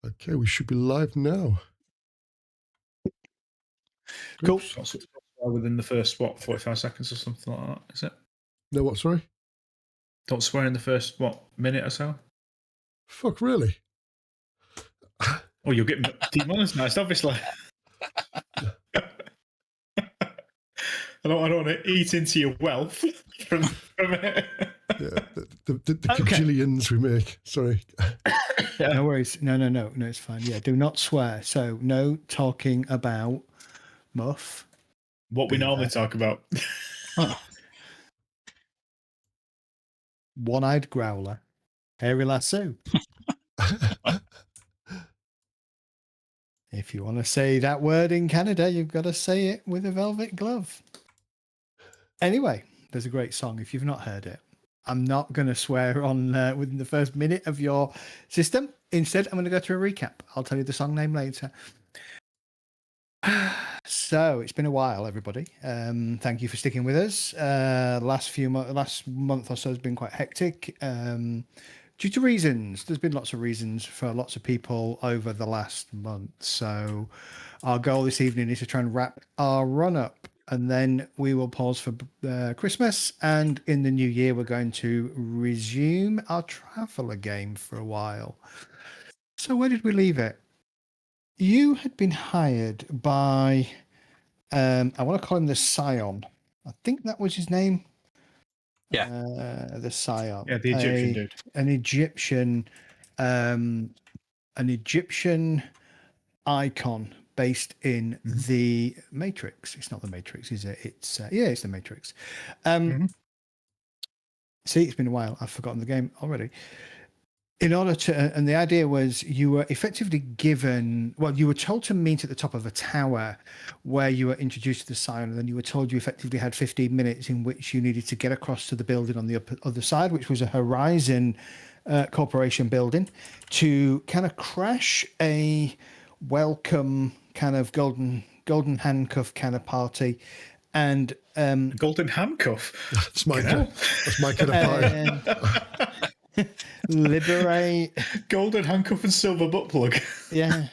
Okay, we should be live now. Cool. Within the first, 45 seconds or something like that, is it? No, what, sorry? Don't swear in the first, minute or so? Fuck, really? Oh, you'll get demonetised, obviously. I don't want to eat into your wealth from it. Yeah, the cajillions we make. Sorry. No worries. No, it's fine. Yeah, do not swear. So no talking about Muff. What we normally talk about. One-eyed growler. Hairy lasso. If you want to say that word in Canada, you've got to say it with a velvet glove. Anyway, there's a great song. If you've not heard it, I'm not going to swear on within the first minute of your system. Instead, I'm going to go through a recap. I'll tell you the song name later. So it's been a while, everybody. Thank you for sticking with us. Last month or so has been quite hectic. Due to reasons, there's been lots of reasons for lots of people over the last month. So our goal this evening is to try and wrap our run up, and then we will pause for Christmas. And in the new year, we're going to resume our traveller game for a while. So where did we leave it? You had been hired by, I want to call him the Scion. I think that was his name. Yeah. The Scion. Yeah, the Egyptian dude. An Egyptian icon based in the Matrix. It's not the Matrix, is it? It's the Matrix. See, it's been a while. I've forgotten the game already. In order to, and the idea was you were effectively given, you were told to meet at the top of a tower where you were introduced to the Scion, and then you were told you effectively had 15 minutes in which you needed to get across to the building on the other side, which was a Horizon Corporation building, to kind of crash a welcome kind of golden handcuff kind of party. And golden handcuff? That's my kind of party. Liberate golden handcuff and silver butt plug. Yeah,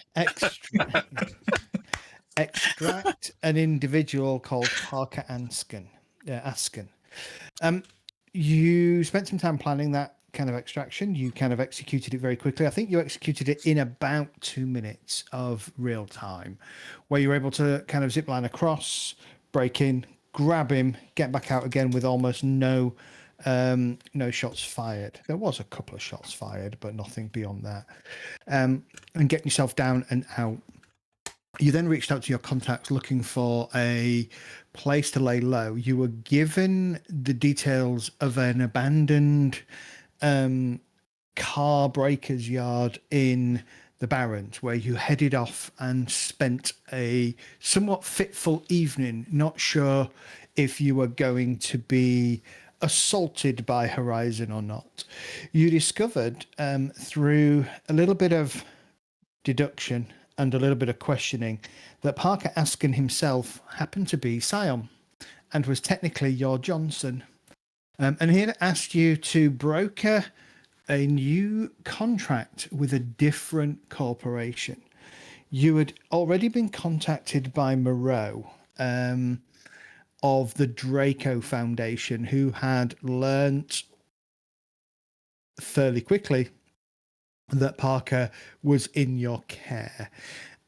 extract an individual called Parker Ascon. You spent some time planning that kind of extraction. You kind of executed it very quickly. I think you executed it in about 2 minutes of real time, where you were able to kind of zip line across, break in, grab him, get back out again with almost no shots fired. There was a couple of shots fired, but nothing beyond that. And getting yourself down and out. You then reached out to your contacts looking for a place to lay low. You were given the details of an abandoned car breaker's yard in the Barrens, where you headed off and spent a somewhat fitful evening, not sure if you were going to be assaulted by Horizon or not. You discovered through a little bit of deduction and a little bit of questioning that Parker Ascon himself happened to be Scion and was technically your Johnson. And he had asked you to broker a new contract with a different corporation. You had already been contacted by Moreau of the Draco Foundation, who had learnt fairly quickly that Parker was in your care,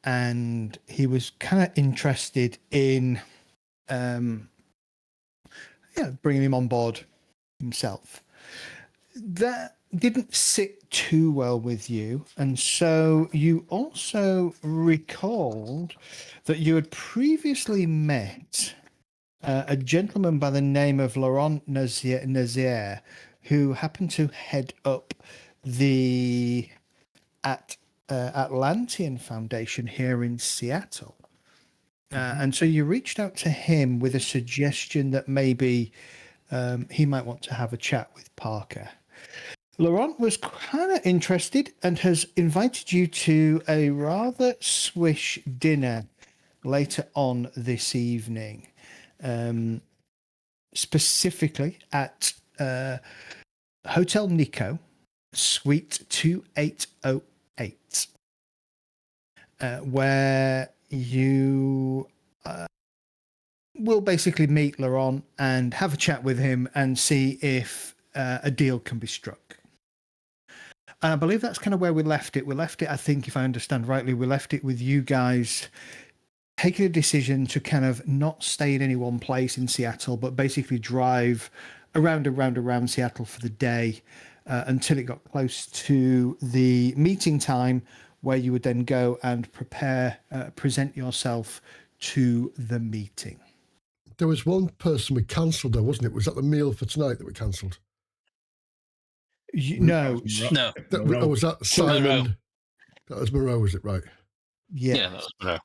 and he was kind of interested in bringing him on board himself. That didn't sit too well with you, and so you also recalled that you had previously met a gentleman by the name of Laurent Nazier, who happened to head up the Atlantean Foundation here in Seattle. And so you reached out to him with a suggestion that maybe he might want to have a chat with Parker. Laurent was kind of interested and has invited you to a rather swish dinner later on this evening. Specifically at Hotel Nico, Suite 2808. where you will basically meet Laurent and have a chat with him and see if a deal can be struck. I believe that's kind of where we left it. We left it, I think, if I understand rightly, we left it with you guys taking a decision to kind of not stay in any one place in Seattle, but basically drive around and around Seattle for the day until it got close to the meeting time, where you would then go and present yourself to the meeting. There was one person we cancelled, though, wasn't it? Was that the meal for tonight that we cancelled? No. No. Or was that Simon? Moreau. That was Moreau, was it? Right. Yeah, that was Moreau.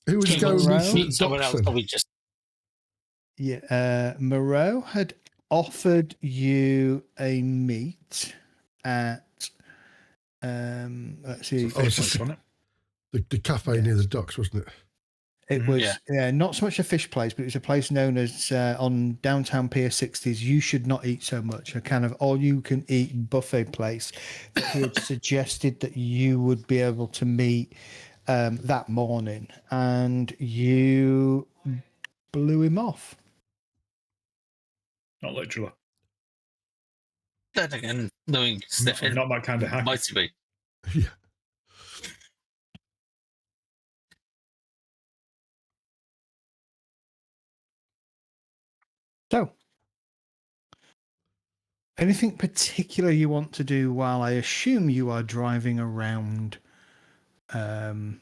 Who was King going Moreau? to Someone else probably just. Yeah, Moreau had offered you a meet at let's see. Oh, it's just the cafe near the docks, wasn't it? It was not so much a fish place, but it was a place known as on downtown Pier 60s. You should not eat so much. A kind of all you can eat buffet place. He had suggested that you would be able to meet that morning, and you blew him off. Not literally. Then again, knowing Stefan, Not that kind of hack. might be. Yeah. So, anything particular you want to do while I assume you are driving around town?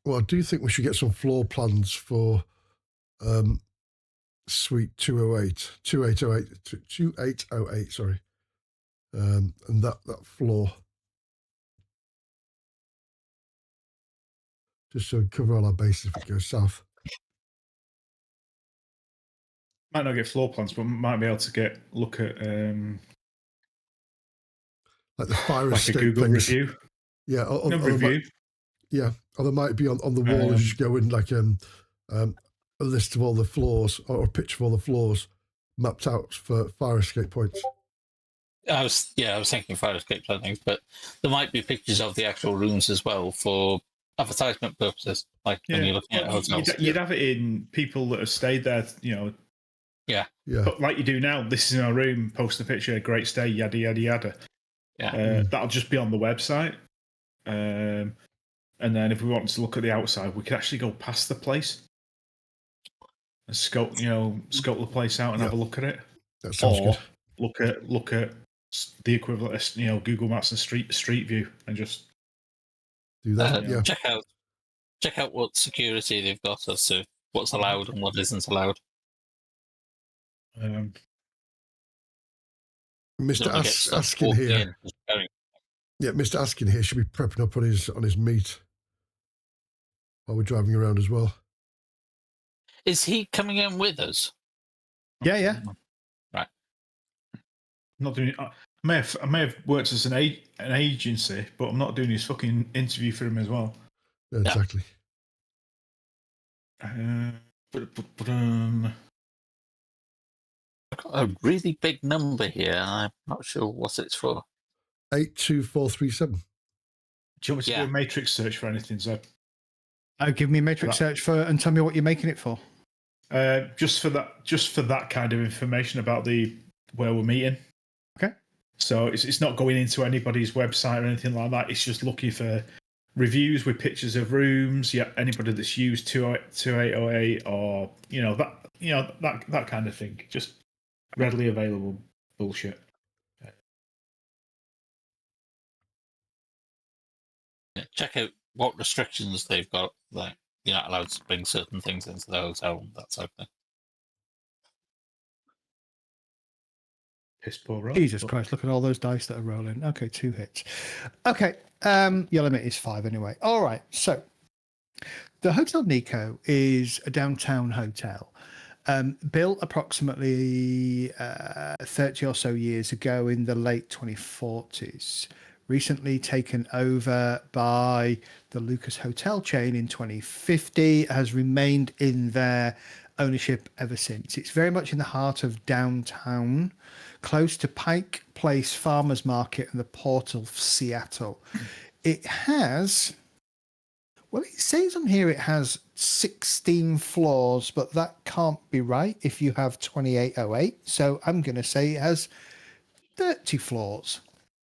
Well, I do think we should get some floor plans for Suite 2808, sorry. And that floor. Just so we cover all our bases if it goes south. Might not get floor plans, but might be able to look at Like the fire like a escape Google things. review. Yeah, or Review. Or there might be on the wall as you go in, like a list of all the floors or a picture of all the floors mapped out for fire escape points. I was thinking fire escape things, but there might be pictures of the actual rooms as well for advertisement purposes, like when you're looking at hotels. You'd have it in people that have stayed there, Yeah. But like you do now, this is our room, post a picture, great stay, yada, yada, yada. Yeah. That'll just be on the website. And then if we want to look at the outside, we could actually go past the place and scope the place out and have a look at it. That sounds good. Look at the equivalent of, Google Maps and Street View and just do that. Check out what security they've got as to what's allowed and what isn't allowed. Mr. Askin here. Yeah, Mr. Askin here should be prepping up on his meat while we're driving around as well. Is he coming in with us? Yeah. Right. Not doing. I may have worked as an agency, but I'm not doing his fucking interview for him as well. Yeah, exactly. I've got a really big number here. I'm not sure what it's for. 82437. Do you want me to do a matrix search for anything, Zeb? Give me a matrix search and tell me what you're making it for. Just for that kind of information about where we're meeting. Okay. So it's not going into anybody's website or anything like that. It's just looking for reviews with pictures of rooms. Yeah, anybody that's used 2808 or that kind of thing. Just readily available bullshit. Check out what restrictions they've got. Like you're not allowed to bring certain things into the hotel, that type of thing. Piss poor roll. Jesus Christ, look at all those dice that are rolling. Okay, 2 hits. Okay, your limit is 5 anyway. All right, so the Hotel Nico is a downtown hotel built approximately 30 or so years ago in the late 2040s. Recently taken over by the Lucas Hotel chain in 2050, has remained in there ownership ever since. It's very much in the heart of downtown, close to Pike Place Farmers Market and the Port of Seattle. It has, well, it says on here it has 16 floors, but that can't be right if you have 2808. So I'm going to say it has 30 floors.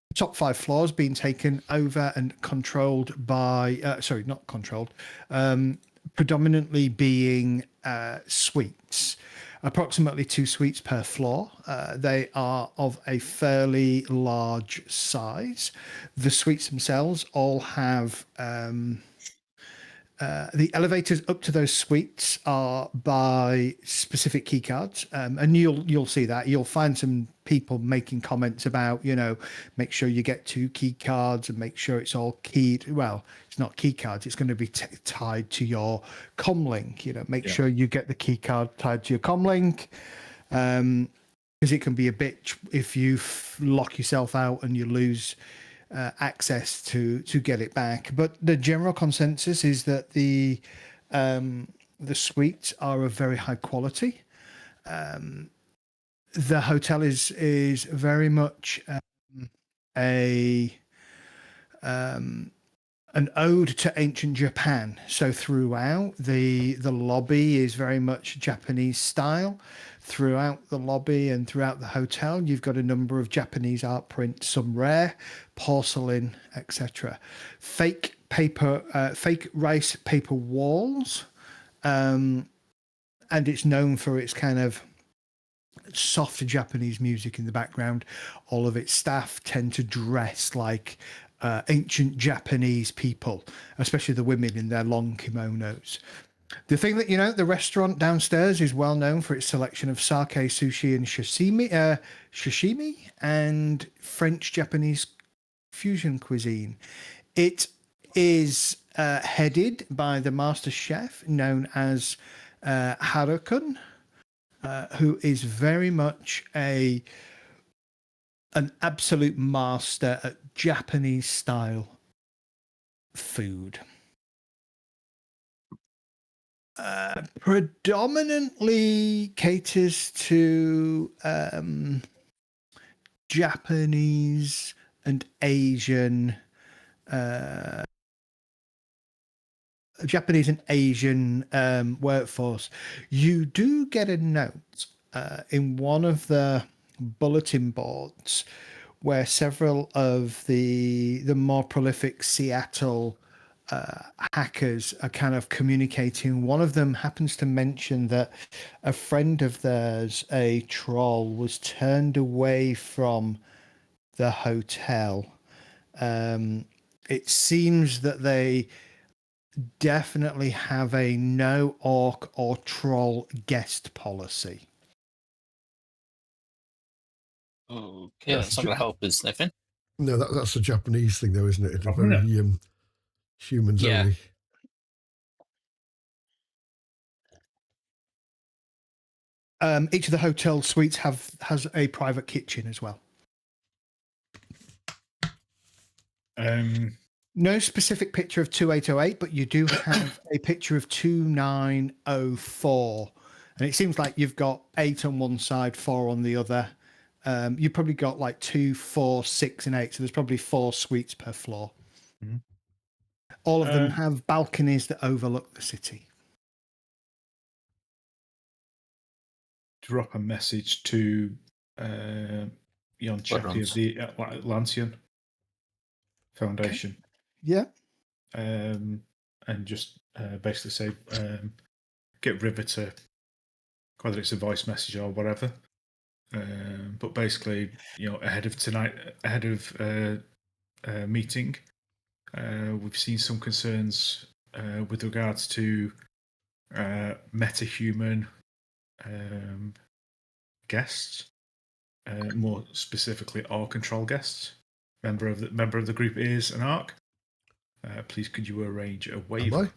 The top 5 floors being taken over and controlled by, not controlled, predominantly being suites. Approximately 2 suites per floor. They are of a fairly large size. The suites themselves all have the elevators up to those suites are by specific key cards, and you'll see that you'll find some people making comments about, make sure you get 2 key cards and make sure it's all keyed. Well, it's not key cards; it's going to be tied to your comlink. Make sure you get the key card tied to your comlink, because it can be a bitch if you lock yourself out and you lose access to get it back. But the general consensus is that the suites are of very high quality. The hotel is very much an ode to ancient Japan. So throughout the lobby is very much Japanese style. Throughout the lobby and throughout the hotel, you've got a number of Japanese art prints, some rare, porcelain, etc. Fake rice paper walls, and it's known for its kind of soft Japanese music in the background. All of its staff tend to dress like ancient Japanese people, especially the women in their long kimonos. The thing that, the restaurant downstairs is well known for its selection of sake, sushi, and sashimi, and French-Japanese fusion cuisine. It is headed by the master chef known as Harukan, who is very much an absolute master at Japanese-style food. Predominantly caters to Japanese and Asian workforce. You do get a note in one of the bulletin boards where several of the more prolific Seattle hackers are kind of communicating. One of them happens to mention that a friend of theirs, a troll, was turned away from the hotel. It seems that they definitely have a no orc or troll guest policy. Okay, that's not going to help us, sniffing. No, that's a Japanese thing, though, isn't it? It's very humans only. Each of the hotel suites has a private kitchen as well. No specific picture of 2808, but you do have a picture of 2904. And it seems like you've got 8 on one side, 4 on the other. You've probably got like 2, 4, 6, and 8. So there's probably 4 suites per floor. Mm-hmm. All of them have balconies that overlook the city. Drop a message to Jon Chappie of the Atlantean Foundation. Okay. Yeah. And just basically say, get River to, whether it's a voice message or whatever. But basically, ahead of meeting, we've seen some concerns with regards to metahuman guests, more specifically our control guests. Member of the group is an ARC. Please, could you arrange a waiver?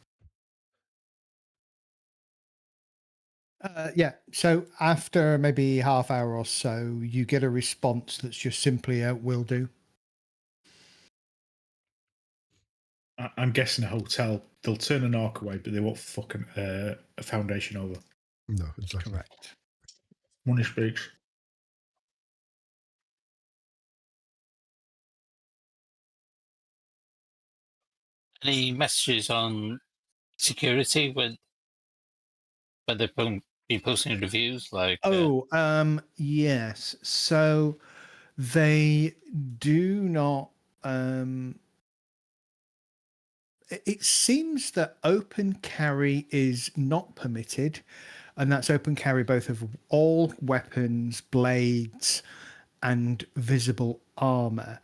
Yeah. So after maybe half hour or so, you get a response that's just simply a will do. I'm guessing a hotel, they'll turn an ARC away, but they won't fuck a Foundation over. No, exactly. Correct. Money speaks. Any messages on security when they've been posting reviews? Like, Yes. So they do not. It seems that open carry is not permitted, and that's open carry both of all weapons, blades, and visible armor.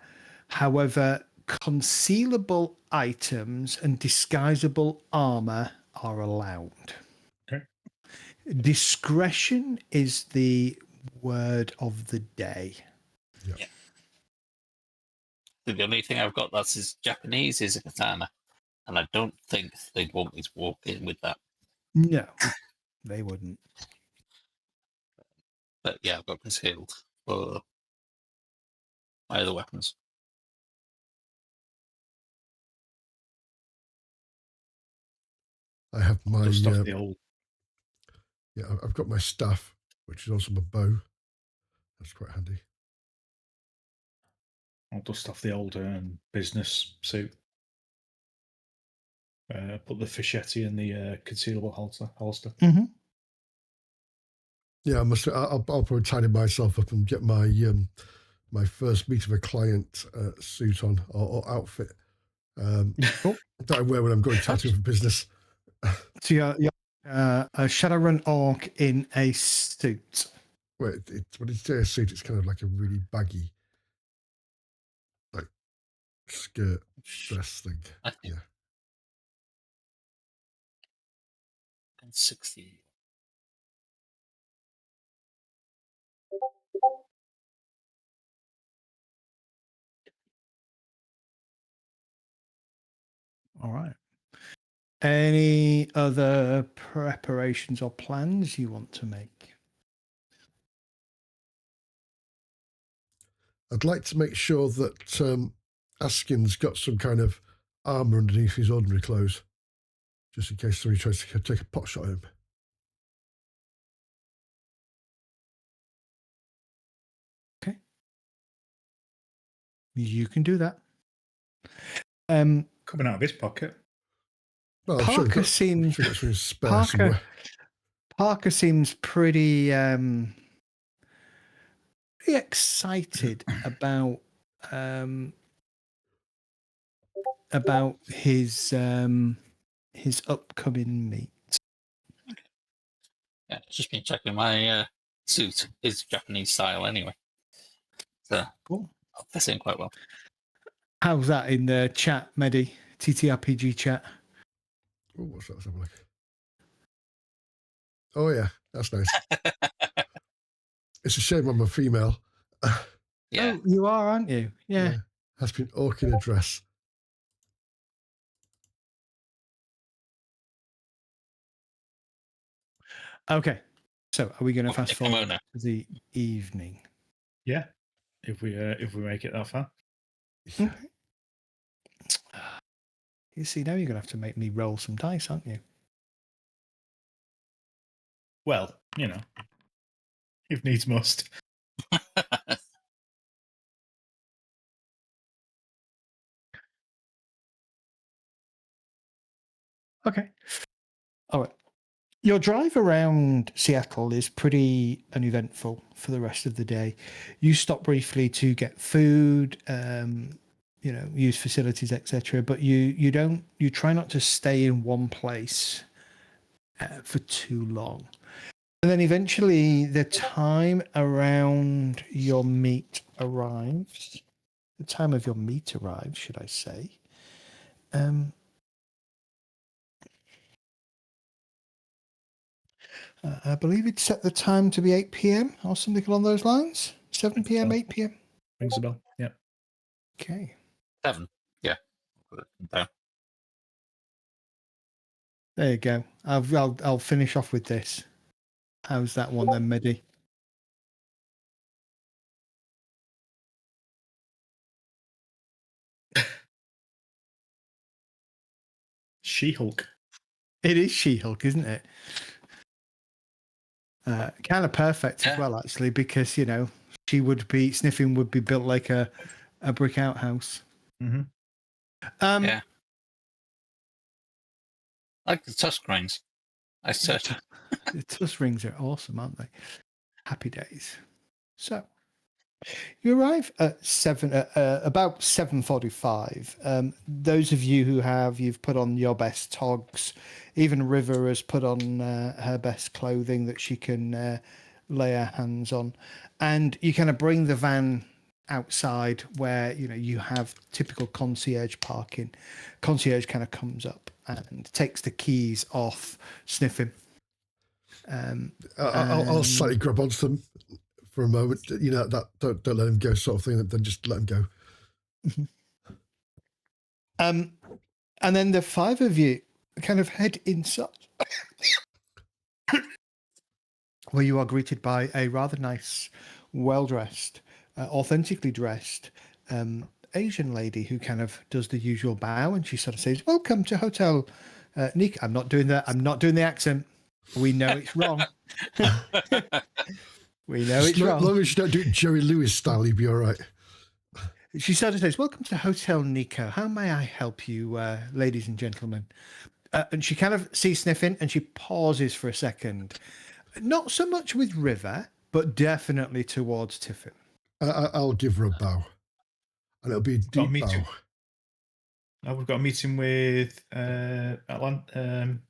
However, concealable items and disguisable armor are allowed. Okay. Discretion is the word of the day. Yeah. the only thing I've got that's is Japanese is a katana, and I don't think they'd want me to walk in with that. No, they wouldn't. But yeah, I've got concealed for my other weapons. I have my Dust off the old. yeah. I've got my staff, which is also my bow. That's quite handy. I'll dust off the old business suit. Put the fichetti in the concealable holster. Mm-hmm. Yeah, I'll probably tidy myself up and get my my first meet of a client suit on or outfit that I wear when I'm going tattooing for business. So you're a Shadowrun orc in a suit. Wait, when you say a suit, it's kind of like a really baggy, like skirt dress thing. I think Yeah. 60. All right. Any other preparations or plans you want to make? I'd like to make sure that Askin's got some kind of armor underneath his ordinary clothes, just in case somebody tries to take a pot shot at him. Okay. You can do that. Coming out of his pocket. Well, Parker seems got some spare somewhere. Parker seems pretty excited about his upcoming meet. Yeah, it's just been checking my suit is Japanese style anyway. So Cool. I'll fit in quite well. How's that in the chat, Medi? TTRPG chat. Oh, what's that? Let's have a look. Oh yeah, that's nice. It's a shame I'm a female. Yeah. Oh, you are, aren't you? Yeah. Has been orc in a dress. Okay. So are we going to fast forward kimono. to the evening? Yeah. If we make it that far. Okay. You see, now you're going to have to make me roll some dice, aren't you? Well, if needs must. Okay. All right. Your drive around Seattle is pretty uneventful for the rest of the day. You stop briefly to get food, use facilities, etc. But you try not to stay in one place for too long. And then eventually the time around your meet arrives. The time of your meet arrives, should I say. I believe it set the time to be 8 p.m. or something along those lines. 7 p.m., 8 p.m. Rings a bell. Yeah. Okay. 7. Yeah. Down. There you go. I'll finish off with this. How's that one then, Medi? She-Hulk. It is She-Hulk, isn't it? Kind of perfect as well, actually, because Sniffin would be built like a brick outhouse. Mm-hmm. Yeah. I like the tusk rings. I said the tusk rings are awesome, aren't they? Happy days. So you arrive at about 7:45. Those of you you've put on your best togs. Even River has put on her best clothing that she can lay her hands on, and you kind of bring the van outside where you have typical concierge parking. Concierge kind of comes up and takes the keys off Sniffing. I'll slightly grab onto them for a moment. That don't let him go sort of thing. Then just let him go. And then the five of you kind of head inside, where you are greeted by a rather nice, well-dressed, authentically dressed Asian lady who kind of does the usual bow, and she sort of says, "Welcome to Hotel Nick." I'm not doing the accent. We know it's wrong. We know it's wrong. As long as you don't do it Jerry Lewis style, you'll be all right. She sort of says, "Welcome to Hotel Nico. How may I help you, ladies and gentlemen?" And she kind of sees Sniffing, and she pauses for a second. Not so much with River, but definitely towards Tiffin. I'll give her a bow, and it'll be a deep bow. We've got a meeting with Atlantean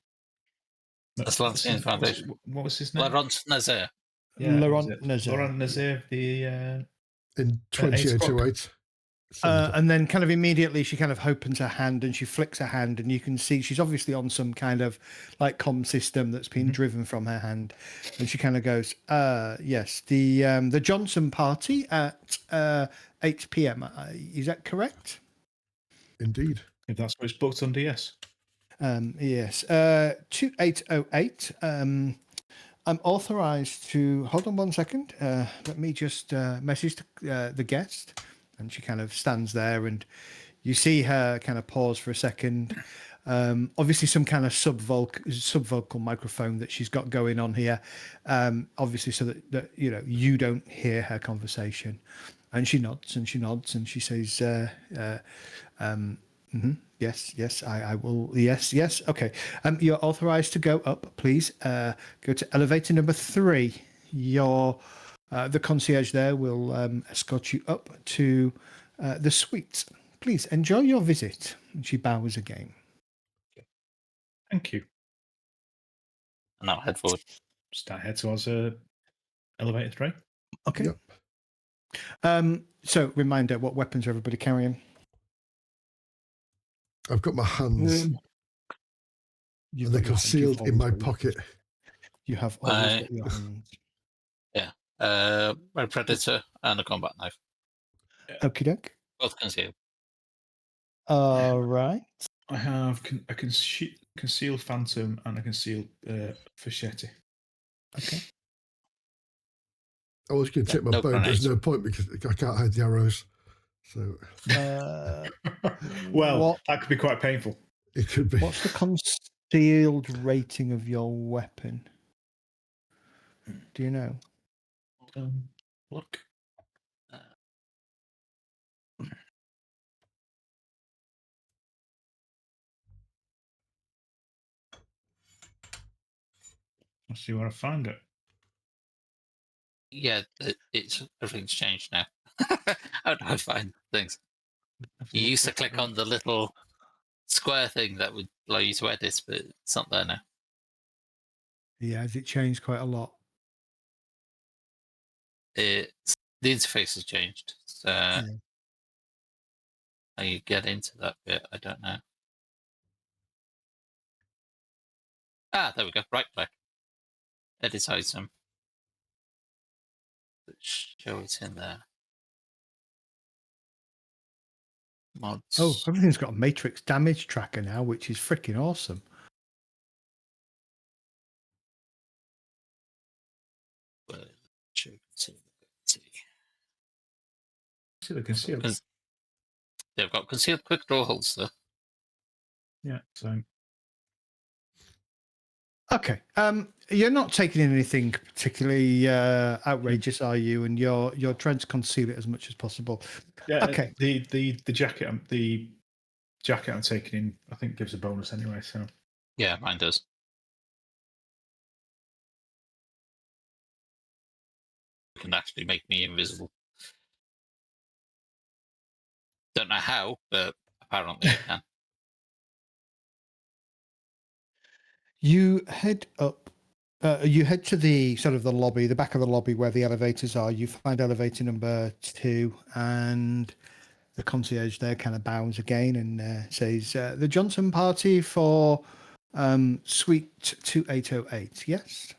Foundation. What was his name? Laurent Nazaire. Yeah, Laurent Nazaire. Laurent Nazaire, in 2808. And then kind of immediately she kind of opens her hand and she flicks her hand, and you can see she's obviously on some kind of like comm system that's been driven from her hand, and she kind of goes, yes, the Johnson party at 8 p.m. Is that correct? Indeed. If that's what it's booked under, yes. Yes. 2808. I'm authorized to hold on one second. Let me just message the guest. And she kind of stands there, and you see her kind of pause for a second. Obviously, some kind of subvocal microphone that she's got going on here, obviously, so that you don't hear her conversation. And she nods and she nods and she says, yes, I will. Yes. Okay. You're authorized to go up, please. Go to elevator number 3. The concierge there will escort you up to the suite. Please enjoy your visit. And she bows again. Thank you. And I'll head forward. Start head towards elevator 3. Okay. Yep. So, reminder, what weapons are everybody carrying? I've got my hands. And they're concealed in my pocket. You have always got your hands. Yeah. My predator and a combat knife. Okie doke. Both concealed. All right. I have a concealed phantom and a concealed Fischetti. Okay. I was going to take my bow, but there's no point because I can't hide the arrows. So, well, that could be quite painful. It could be. What's the concealed rating of your weapon? Do you know? Look. Let's see where I find it. Yeah, everything's changed now. How do I find things? You used to click on the little square thing that would allow you to edit, but it's not there now. Yeah, has it changed quite a lot? The interface has changed. So how you get into that bit, I don't know. Ah, there we go. Right click. Edit item. Show it in there. Mods. Oh, everything's got a matrix damage tracker now, which is freaking awesome. See the concealed. They've got concealed quick draw holster. Yeah, so Okay. You're not taking in anything particularly outrageous, are you? And you're trying to conceal it as much as possible. Yeah. Okay. The jacket I'm taking in, I think, gives a bonus anyway. So Yeah, mine does. It can actually make me invisible. Don't know how, but apparently it can. You head up. You head to the sort of the lobby, the back of the lobby where the elevators are. You find elevator number 2, and the concierge there kind of bows again and says, "The Johnson party for suite 2808." Yes,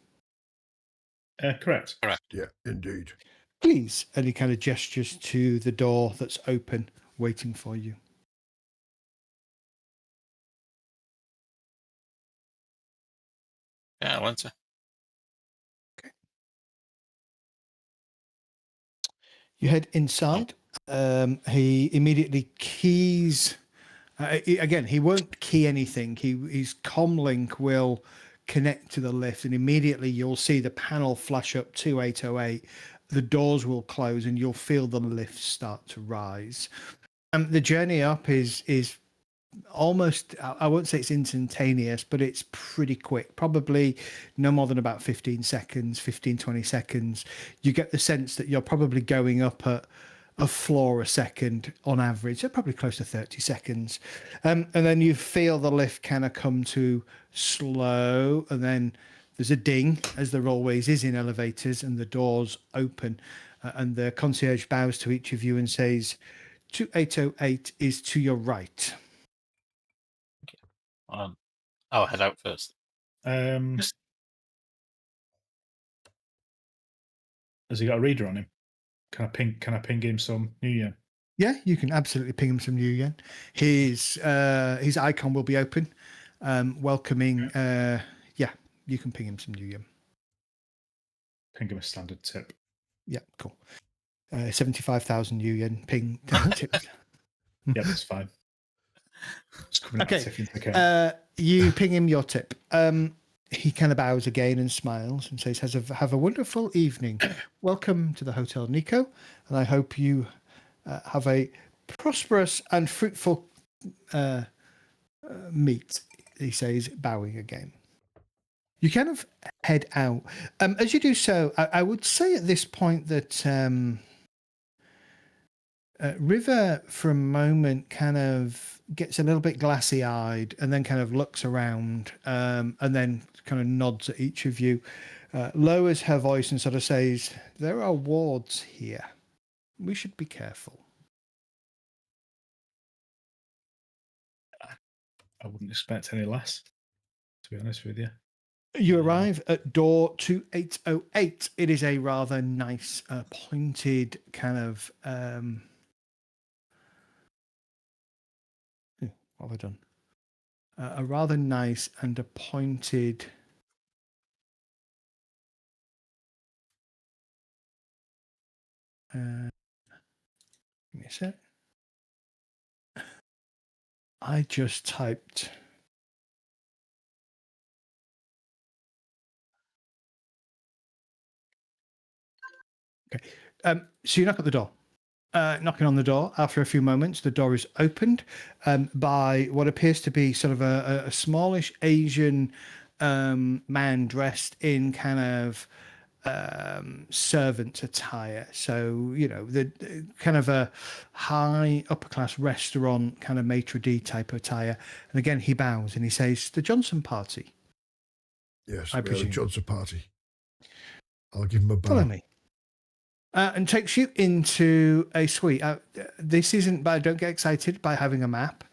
correct. Yeah, indeed. please. And he kind of gestures to the door that's open, waiting for you. Yeah, I want to. You head inside. He immediately keys. Again, he won't key anything. His comlink will connect to the lift, and immediately you'll see the panel flash up 2808. The doors will close, and you'll feel the lift start to rise. The journey up is almost, I won't say it's instantaneous, but it's pretty quick. Probably no more than about 15 seconds, 20 seconds. You get the sense that you're probably going up at a floor a second on average. So probably close to 30 seconds. And then you feel the lift kind of come to slow, and then there's a ding, as there always is in elevators, and the doors open. And the concierge bows to each of you and says, 2808 is to your right. I'll head out first. Has he got a reader on him? Can I ping him some new yen? Yeah, you can absolutely ping him some new yen. His icon will be open, welcoming. Yeah, you can ping him some new yen. Ping him a standard tip. Yeah, cool. 75,000 new yen ping tips. Yeah, that's fine. Just coming out Okay. of into account. You ping him your tip. He kind of bows again and smiles and says, "Have a wonderful evening. Welcome to the Hotel Nico, and I hope you have a prosperous and fruitful meet," he says, bowing again. You kind of head out. As you do so, I would say at this point that River, for a moment, kind of gets a little bit glassy-eyed and then kind of looks around and then kind of nods at each of you, lowers her voice and sort of says, "There are wards here. We should be careful." I wouldn't expect any less, to be honest with you. You arrive at door 2808. It is a rather nice, pointed kind of... what have I done? A rather nice and a pointed... give me a sec. I just typed... Okay. So you knock at the door. Knocking on the door. After a few moments, the door is opened by what appears to be sort of a smallish Asian man dressed in kind of servant attire. So, you know, the kind of a high upper class restaurant kind of maitre d' type attire. And again, he bows and he says, "The Johnson party." Yes, I we are the presume. Johnson party. I'll give him a bow. Follow me. And takes you into a suite. This isn't, but don't get excited by having a map.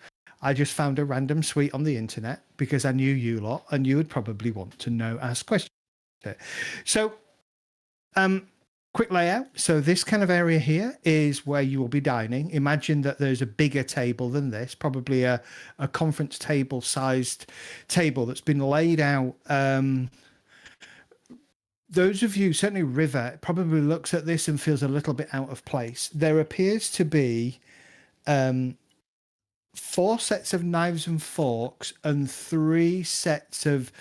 I just found a random suite on the internet because I knew you lot and you would probably want to ask questions. So, quick layout. So this kind of area here is where you will be dining. Imagine that there's a bigger table than this, probably a conference table sized table that's been laid out. Those of you, certainly River, probably looks at this and feels a little bit out of place. There appears to be 4 sets of knives and forks and 3 sets of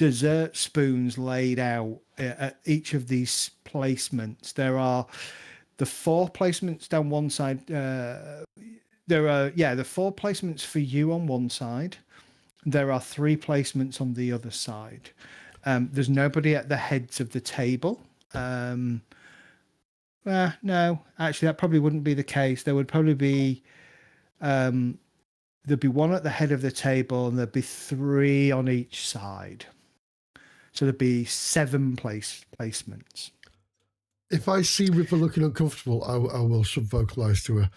dessert spoons laid out at each of these placements. There are the 4 placements down one side. There are the 4 placements for you on one side. There are 3 placements on the other side. There's nobody at the heads of the table. No, actually, that probably wouldn't be the case. There would probably be there'd be 1 at the head of the table, and there'd be 3 on each side. So there'd be 7 placements. If I see Ripper looking uncomfortable, I will sub-vocalize to her,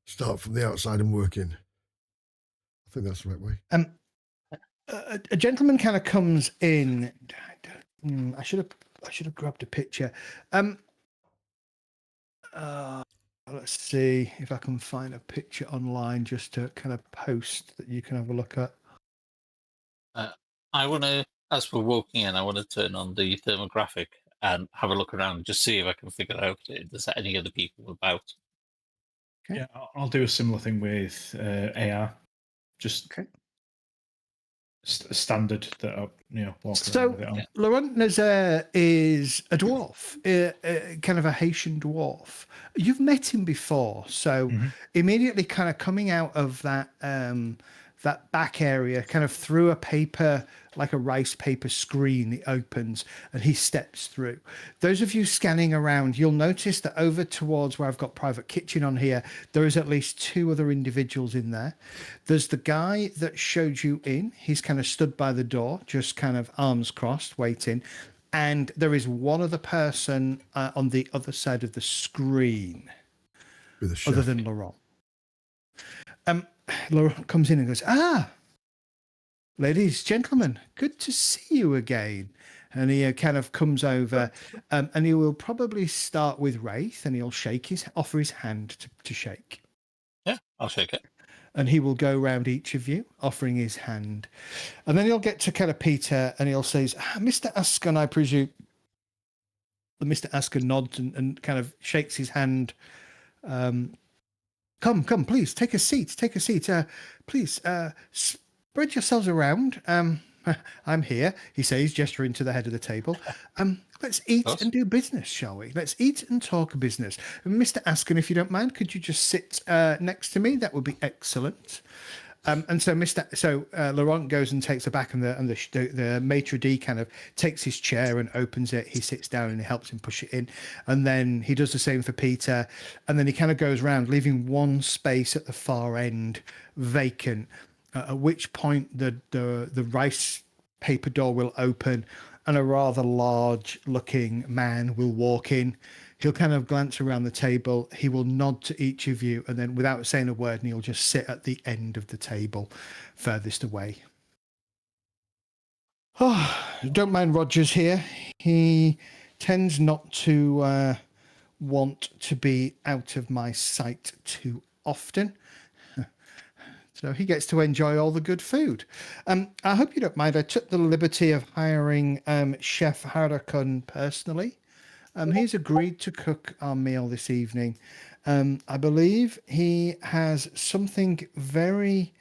start from the outside and work in. I think that's the right way. A gentleman kind of comes in. I should have grabbed a picture. Let's see if I can find a picture online just to kind of post that you can have a look at. I want to, as we're walking in, I want to turn on the thermographic and have a look around, just see if I can figure out if there's any other people about. Okay. Yeah, I'll do a similar thing with AR. Just standard that I, walk around with it on. Laurent Nazaire is a dwarf, kind of a Haitian dwarf. You've met him before, so immediately kind of coming out of that that back area, kind of through a paper, like a rice paper screen, it opens and he steps through. Those of you scanning around, you'll notice that over towards where I've got private kitchen on here, there is at least 2 other individuals in there. There's the guy that showed you in. He's kind of stood by the door, just kind of arms crossed, waiting. And there is 1 other person on the other side of the screen, With a chef. other than Laurent. Laurent comes in and goes, ladies, gentlemen, good to see you again. And he kind of comes over and he will probably start with Wraith and he'll offer his hand to shake. Yeah, I'll shake it. And he will go round each of you, offering his hand. And then he'll get to kind of Peter and he'll say, Mr. Ascon, I presume. Mr. Ascon nods and kind of shakes his hand. Come, please, take a seat. Please, spread yourselves around. I'm here, he says, gesturing to the head of the table. Let's eat and do business, shall we? Let's eat and talk business. Mr. Ascon, if you don't mind, could you just sit next to me? That would be excellent. And so Laurent goes and takes it back, and the maitre d' kind of takes his chair and opens it. He sits down and he helps him push it in, and then he does the same for Peter, and then he kind of goes around, leaving 1 space at the far end vacant. At which point the rice paper door will open, and a rather large-looking man will walk in. He'll kind of glance around the table. He will nod to each of you, and then without saying a word, he'll just sit at the end of the table, furthest away. Don't mind Rogers here. He tends not to want to be out of my sight too often. So he gets to enjoy all the good food. I hope you don't mind. I took the liberty of hiring Chef Harakun personally. He's agreed to cook our meal this evening. I believe he has something very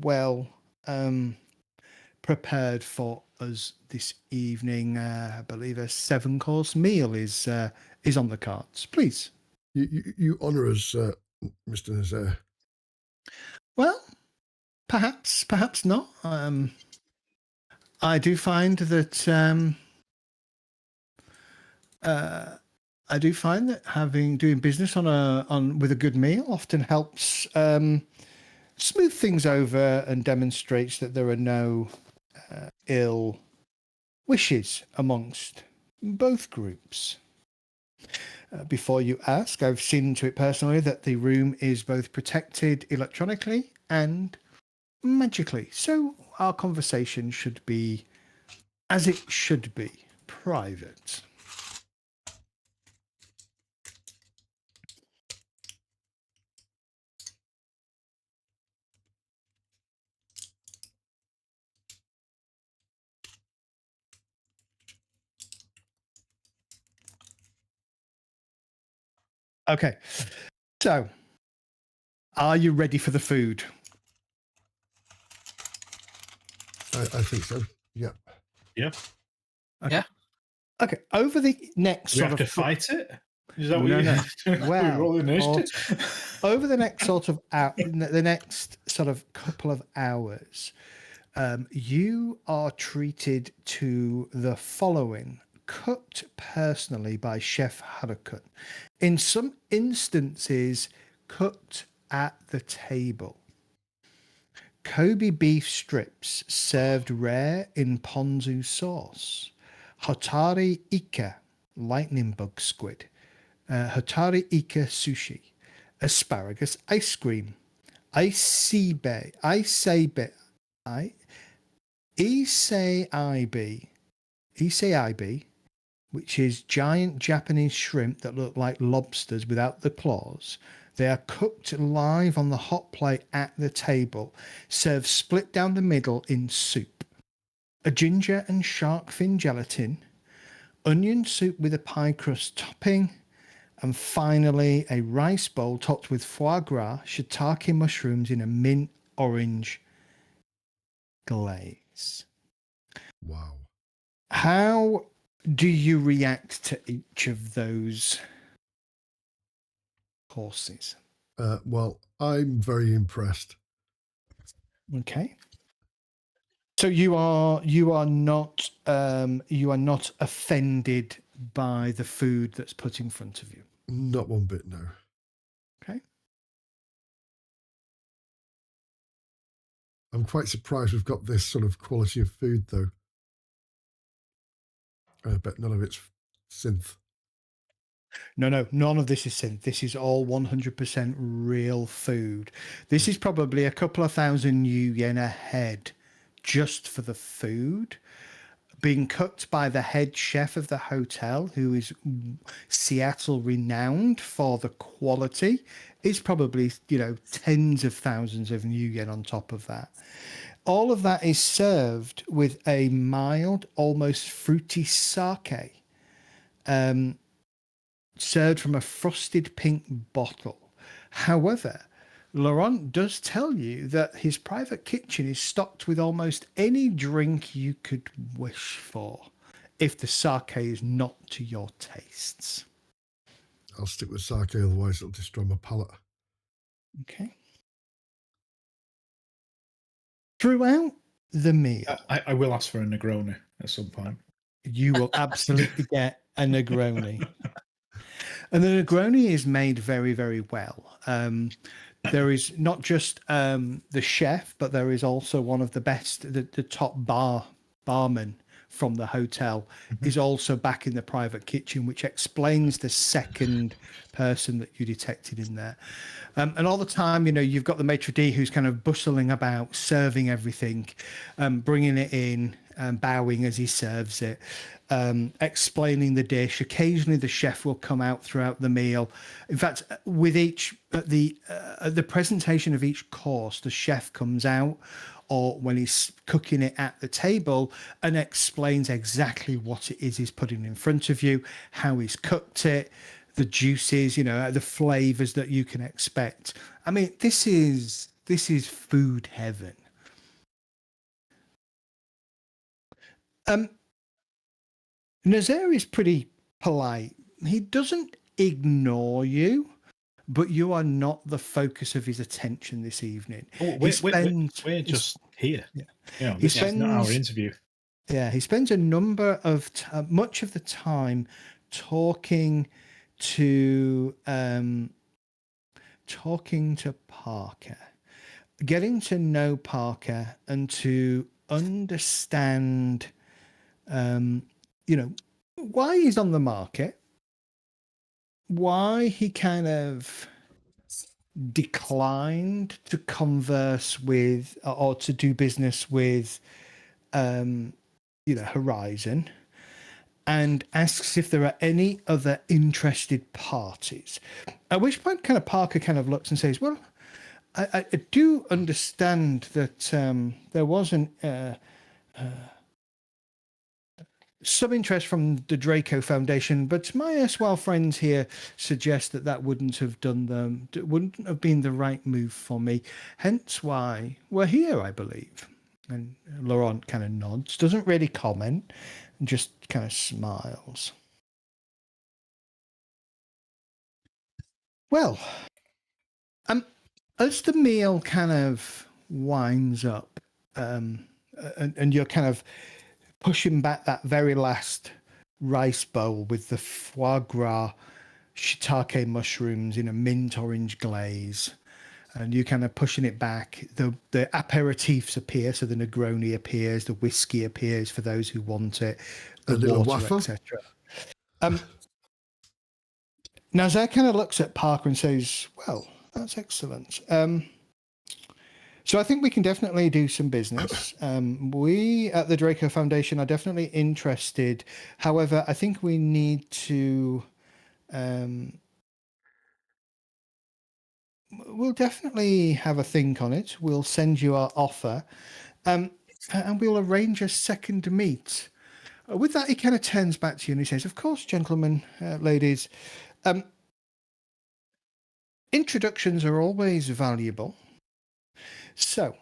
well prepared for us this evening. I believe a 7-course meal is on the cards. Please. You honour us, Mr. Nazaire. Well, perhaps not. I do find that doing business with a good meal often helps smooth things over and demonstrates that there are no ill wishes amongst both groups. Before you ask, I've seen to it personally that the room is both protected electronically and magically, so our conversation should be as it should be, private. Okay, so are you ready for the food? I think so. Yeah. Yeah. Okay. Yeah. Okay. Over the next Do we sort have of to fight it? Is that what No, you no. we Well, roll initiative? over the next sort of the next sort of couple of hours, you are treated to the following, cooked personally by Chef Harukan. In some instances, cooked at the table. Kobe beef strips served rare in ponzu sauce. Hotari ika, lightning bug squid. Hotari ika sushi. Asparagus ice cream. Iseibe. Iseibe, which is giant Japanese shrimp that look like lobsters without the claws. They are cooked live on the hot plate at the table, served split down the middle in soup. A ginger and shark fin gelatin, onion soup with a pie crust topping, and finally a rice bowl topped with foie gras, shiitake mushrooms in a mint orange glaze. Wow. How do you react to each of those courses? Well, I'm very impressed. Okay. So you are not offended by the food that's put in front of you. Not one bit, no. Okay. I'm quite surprised we've got this sort of quality of food, though. I bet none of it's synth. No, none of this is synth. This is all 100% real food. This is probably a couple of thousand new yen a head just for the food, being cooked by the head chef of the hotel, who is Seattle renowned for the quality. Is probably, tens of thousands of new yen on top of that. All of that is served with a mild, almost fruity sake, served from a frosted pink bottle. However, Laurent does tell you that his private kitchen is stocked with almost any drink you could wish for, if the sake is not to your tastes. I'll stick with sake, otherwise it'll destroy my palate. Okay. Throughout the meal, I will ask for a Negroni at some point. you will absolutely get a Negroni. And the Negroni is made very, very well. There is not just the chef, but there is also one of the best, the top barman from the hotel is also back in the private kitchen, which explains the second person that you detected in there. And all the time, you've got the maitre d' who's kind of bustling about, serving everything, bringing it in, bowing as he serves it, explaining the dish. Occasionally, the chef will come out throughout the meal. In fact, with each the presentation of each course, the chef comes out, or when he's cooking it at the table, and explains exactly what it is he's putting in front of you, how he's cooked it, the juices, the flavors that you can expect. I mean, this is food heaven. Nazaire is pretty polite. He doesn't ignore you, but you are not the focus of his attention this evening. Oh, we're just here. Yeah. This is not our interview. Yeah, he spends a number of much of the time talking to Parker, getting to know Parker and to understand, why he's on the market, why he kind of declined to converse with or to do business with, Horizon, and asks if there are any other interested parties. At which point, Parker looks and says, "Well, I do understand that there wasn't some interest from the Draco Foundation, but my erstwhile friends here suggest that wouldn't have wouldn't have been the right move for me. Hence why we're here, I believe." And Laurent kind of nods, doesn't really comment. and just kind of smiles. Well, as the meal kind of winds up, and you're kind of pushing back that very last rice bowl with the foie gras shiitake mushrooms in a mint orange glaze, and you're kind of pushing it back. The aperitifs appear, so the Negroni appears, the whiskey appears for those who want it, the A little water, waffle. etc. Now Zare kind of looks at Parker and says, "Well, that's excellent. So I think we can definitely do some business. We at the Draco Foundation are definitely interested. However, I think we need to. We'll definitely have a think on it. We'll send you our offer, and we'll arrange a second meet." With that, he kind of turns back to you and he says, "Of course, gentlemen, ladies. Introductions are always valuable. So,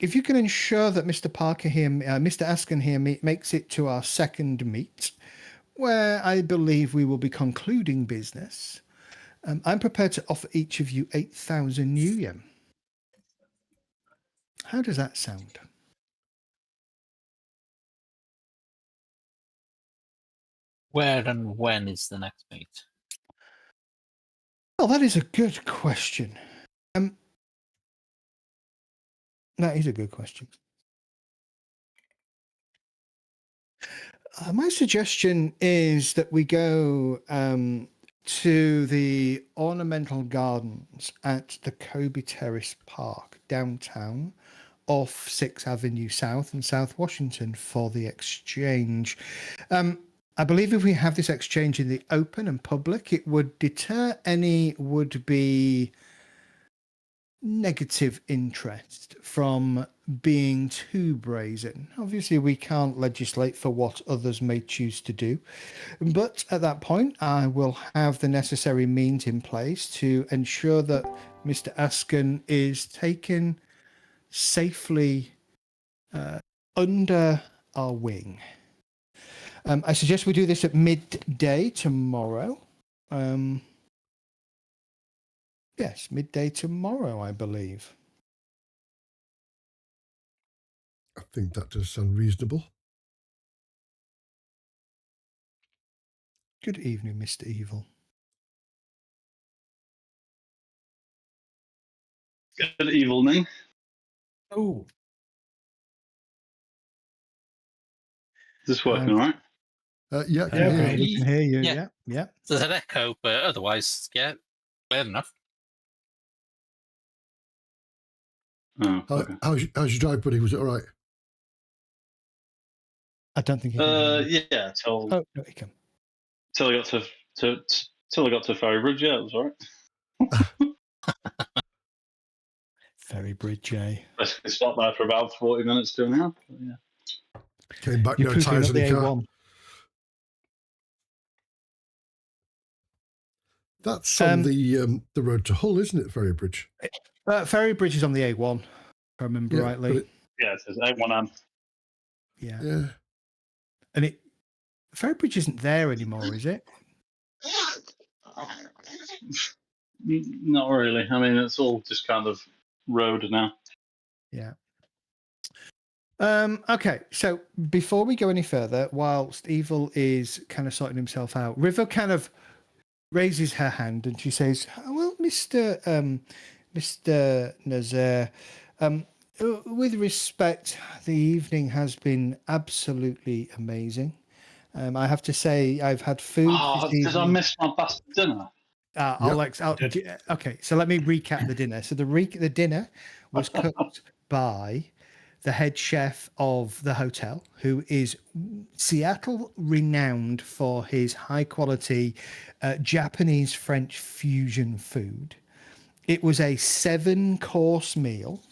if you can ensure that Mr. Parker here, Mr. Ascon here, makes it to our second meet, where I believe we will be concluding business, I'm prepared to offer each of you 8,000 new yen. How does that sound?" Where and when is the next meet? Well, that is a good question. That is a good question. My suggestion is that we go to the ornamental gardens at the Kobe Terrace Park downtown off 6th Avenue South and South Washington for the exchange. I believe if we have this exchange in the open and public, it would deter any would-be negative interest from being too brazen. Obviously, we can't legislate for what others may choose to do, but at that point, I will have the necessary means in place to ensure that Mr. Ascon is taken safely under our wing. I suggest we do this at midday tomorrow. Yes, midday tomorrow, I believe. I think that does sound reasonable. Good evening, Mr. Evil. Good evening. Oh, Is this working all right? Yeah, can Yeah, hear okay. you. we can hear you. Yeah. Yeah. There's an echo, but otherwise, yeah, clear enough. Oh, okay. How's your drive, buddy? Was it all right? I don't think he can hear you. Yeah, till Oh, no, he can. I got till I got to Ferry Bridge. Yeah, it was all right. Ferry Bridge, eh? Basically stopped there for about 40 minutes to an hour. Yeah. Came back, You're no cruising tyres up on the the car. A1. That's on the road to Hull, isn't it, Ferry Bridge? Ferry Bridge is on the A1, if I remember rightly. but Yeah, it says A1M. Yeah. And Ferry Bridge isn't there anymore, is it? Not really. I mean, it's all just kind of road now. Yeah. Okay, so before we go any further, whilst Evil is kind of sorting himself out, River kind of raises her hand and she says, "Well, Mr. Nazir, with respect, the evening has been absolutely amazing. I have to say, I've had food Oh, this did I evening." miss my bastard dinner? Okay, so let me recap the dinner. So the dinner was cooked by the head chef of the hotel, who is Seattle renowned for his high quality Japanese French fusion food. It was a 7-course meal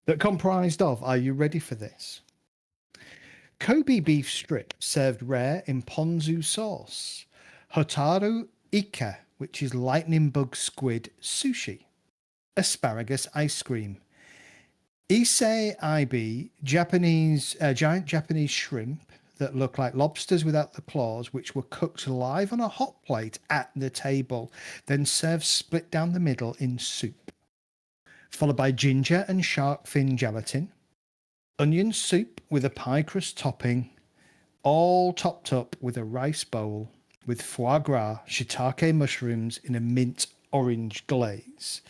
that comprised of, are you ready for this? Kobe beef strips served rare in ponzu sauce, Hotaru Ika, which is lightning bug squid sushi, asparagus ice cream, Issei IB, giant Japanese shrimp that look like lobsters without the claws, which were cooked live on a hot plate at the table, then served split down the middle in soup. Followed by ginger and shark fin gelatin, onion soup with a pie crust topping, all topped up with a rice bowl with foie gras, shiitake mushrooms in a mint orange glaze.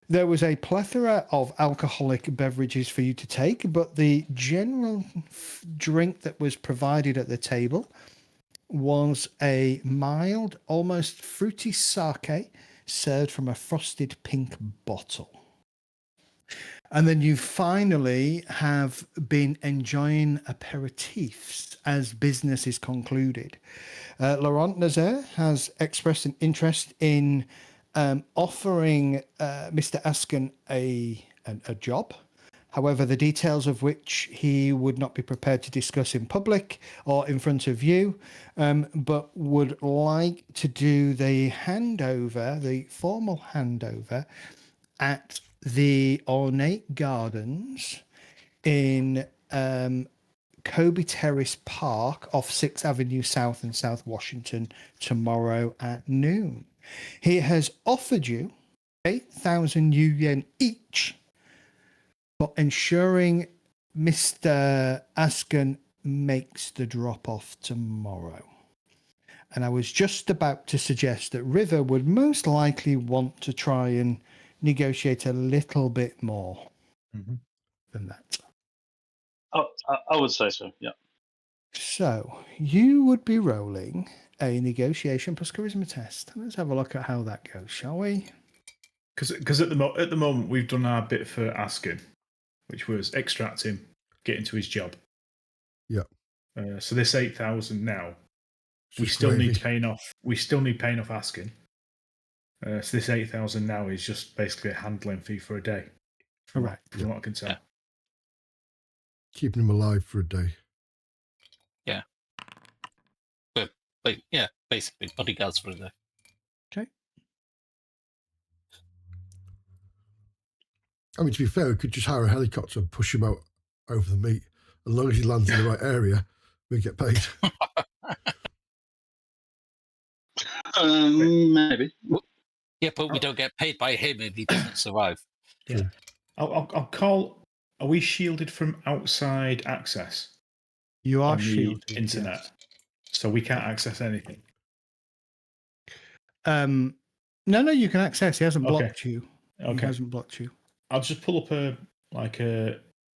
There was a plethora of alcoholic beverages for you to take, but the general drink that was provided at the table was a mild, almost fruity sake served from a frosted pink bottle. And then you finally have been enjoying aperitifs as business is concluded. Laurent Nazaire has expressed an interest in offering Mr. Ascon a job. However, the details of which he would not be prepared to discuss in public or in front of you, but would like to do the handover, the formal handover, at the Ornate Gardens in Kobe Terrace Park off 6th Avenue South and South Washington tomorrow at noon. He has offered you 8,000 yen each for ensuring Mr. Ascon makes the drop-off tomorrow. And I was just about to suggest that River would most likely want to try and negotiate a little bit more than that. Oh, I would say so. Yeah. So you would be rolling a negotiation plus charisma test. Let's have a look at how that goes, shall we? Because at the moment we've done our bit for Ascon, which was extract him, get into his job. Yeah. So this 8,000 now, we Just still gravy. need paying off. We still need paying off Ascon. So this 8,000 now is just basically a handling fee for a day. From Correct. what I can tell. Yeah. Keeping him alive for a day. Yeah. But yeah, basically bodyguards for a day. Okay. I mean, to be fair, we could just hire a helicopter and push him out over the meat. As long as he lands in the right area, we get paid. Maybe. Yeah, but we don't get paid by him if he doesn't survive. Yeah. I'll call. Are we shielded from outside access You are on the shielded. internet? yes. So we can't access anything. No, you can access. He hasn't Okay. blocked you. He Okay. hasn't blocked you. I'll just pull up an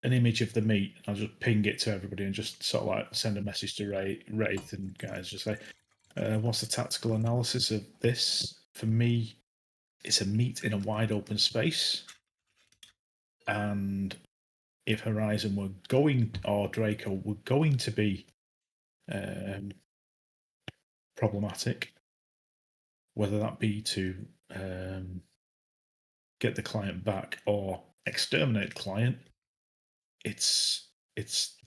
image of the meat. I'll just ping it to everybody and just sort of like send a message to Wraith and guys. Just say, what's the tactical analysis of this? For me, it's a meat in a wide open space. And if Horizon were going, or Draco were going to be problematic, whether that be to get the client back or exterminate the client, it's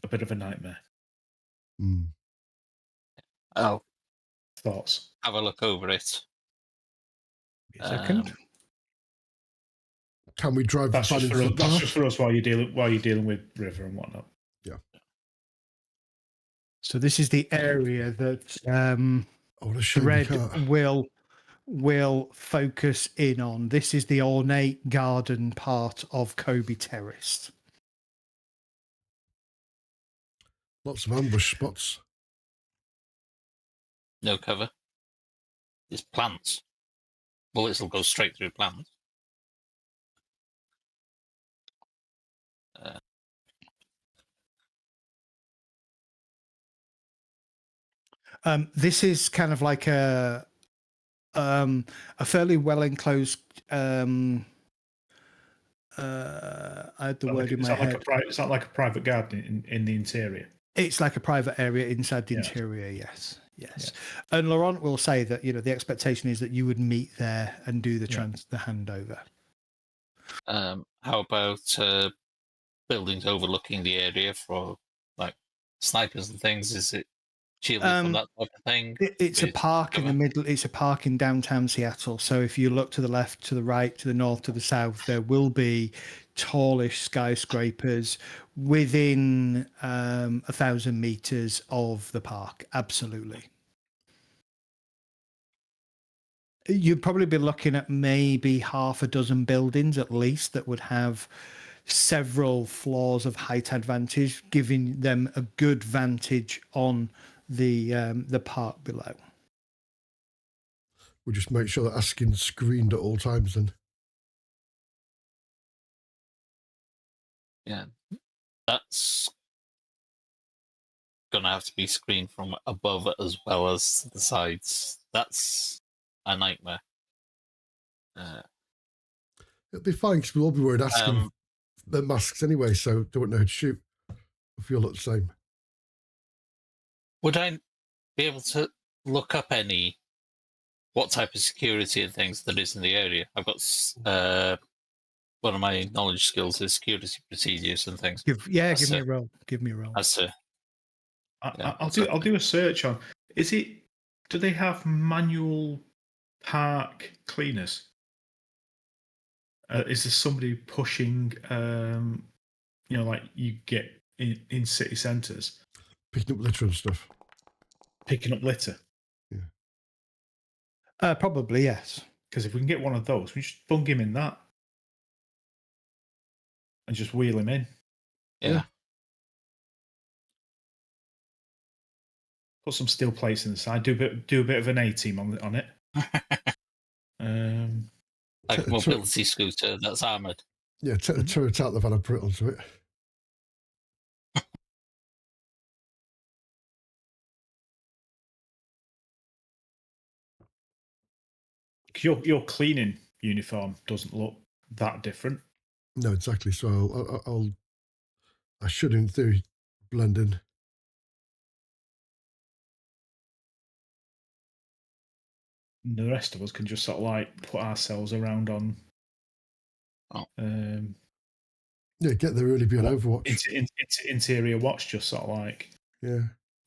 a bit of a nightmare. Mm. I'll Thoughts? have a look over it. A second. Can we drive That's the just van for into us. the That's park? just for us while you're dealing with River and whatnot. So this is the area that I want to show you the Red car. will focus in on. This is the ornate garden part of Kobe Terrace. Lots of ambush spots. No cover. There's plants. Bullets will go straight through plants. This is kind of like a fairly well enclosed. I had the word in my head. It's not like a private garden in the interior. It's like a private area inside the interior. Yes. And Laurent will say that the expectation is that you would meet there and do the handover. How about buildings overlooking the area for like snipers and things? Is it shielded from that type of thing? It's a With park in the cover? middle. It's a park in downtown Seattle. So if you look to the left, to the right, to the north, to the south, there will be tallish skyscrapers within 1,000 meters of the park. Absolutely. You'd probably be looking at maybe half a dozen buildings at least that would have several floors of height advantage, giving them a good vantage on the park below. We'll just make sure that Askin's screened at all times then. Yeah, that's gonna have to be screened from above as well as the sides. That's a nightmare. It'll be fine because we'll all be wearing Askin their masks anyway, so they won't know who to shoot if we all look the same. Would I be able to look up what type of security and things there is in the area? I've got one of my knowledge skills is security procedures and things. Give me a roll. Give me a roll. That's it. I'll do a search on. Do they have manual park cleaners? Is there somebody pushing? Like you get in city centres, Picking up litter and stuff. picking up litter. Probably yes. Because if we can get one of those, we just bung him in that and just wheel him in. Yeah. Put some steel plates inside. Do a bit of an A-team on it. Like a mobility scooter that's armoured. Yeah, take the turret out the van and put it onto it. Your cleaning uniform doesn't look that different. No, exactly. So I should, in theory, blend in. And the rest of us can just sort of like put ourselves around on. Yeah, get there early, be on Overwatch. Interior watch, just sort of like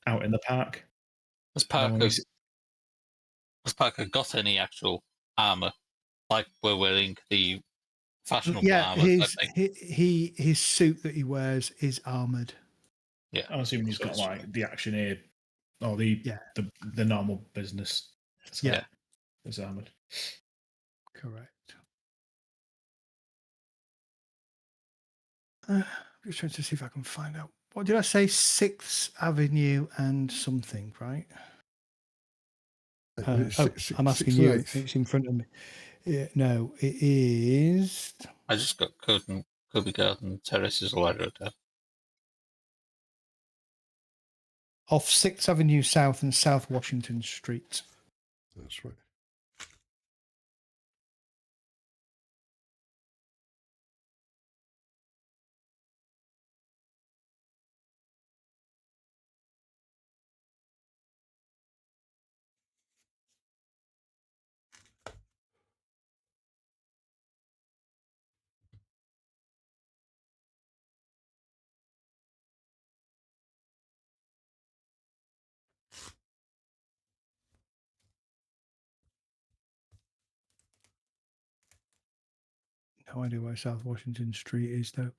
out in the park. Has Parker got any actual armour? Like we're wearing the fashionable armour? His suit that he wears is armoured. Yeah, I'm assuming he's got like the Actionair or the normal business. Is armoured. Correct. I'm just trying to see if I can find out. What did I say? 6th Avenue and something, right? I'm asking you. It's in front of me. No, it is. I just got Kobe Garden Terraces ladder down. Off 6th Avenue South and South Washington Street. That's right. No idea where South Washington Street is, though.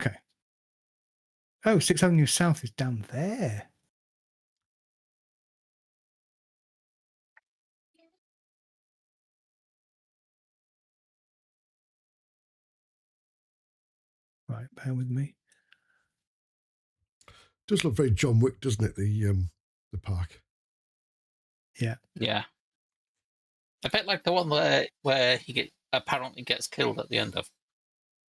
Okay. Oh, 6th Avenue South is down there. Right, bear with me. Does look very John Wick, doesn't it? The park. Yeah. Yeah. A bit like the one where he apparently gets killed at the end of.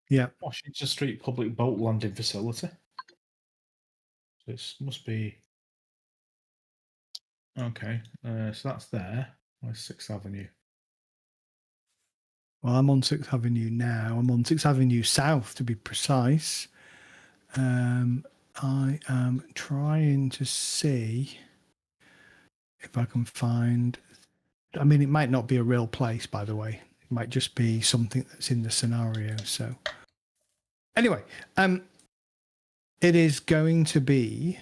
Yeah. Washington Street Public Boat Landing Facility. So this must be. Okay, so that's there. Where's 6th Avenue? Well, I'm on 6th Avenue now. I'm on 6th Avenue South, to be precise. I am trying to see if I can find. I mean, it might not be a real place, by the way. It might just be something that's in the scenario. So, anyway, it is going to be.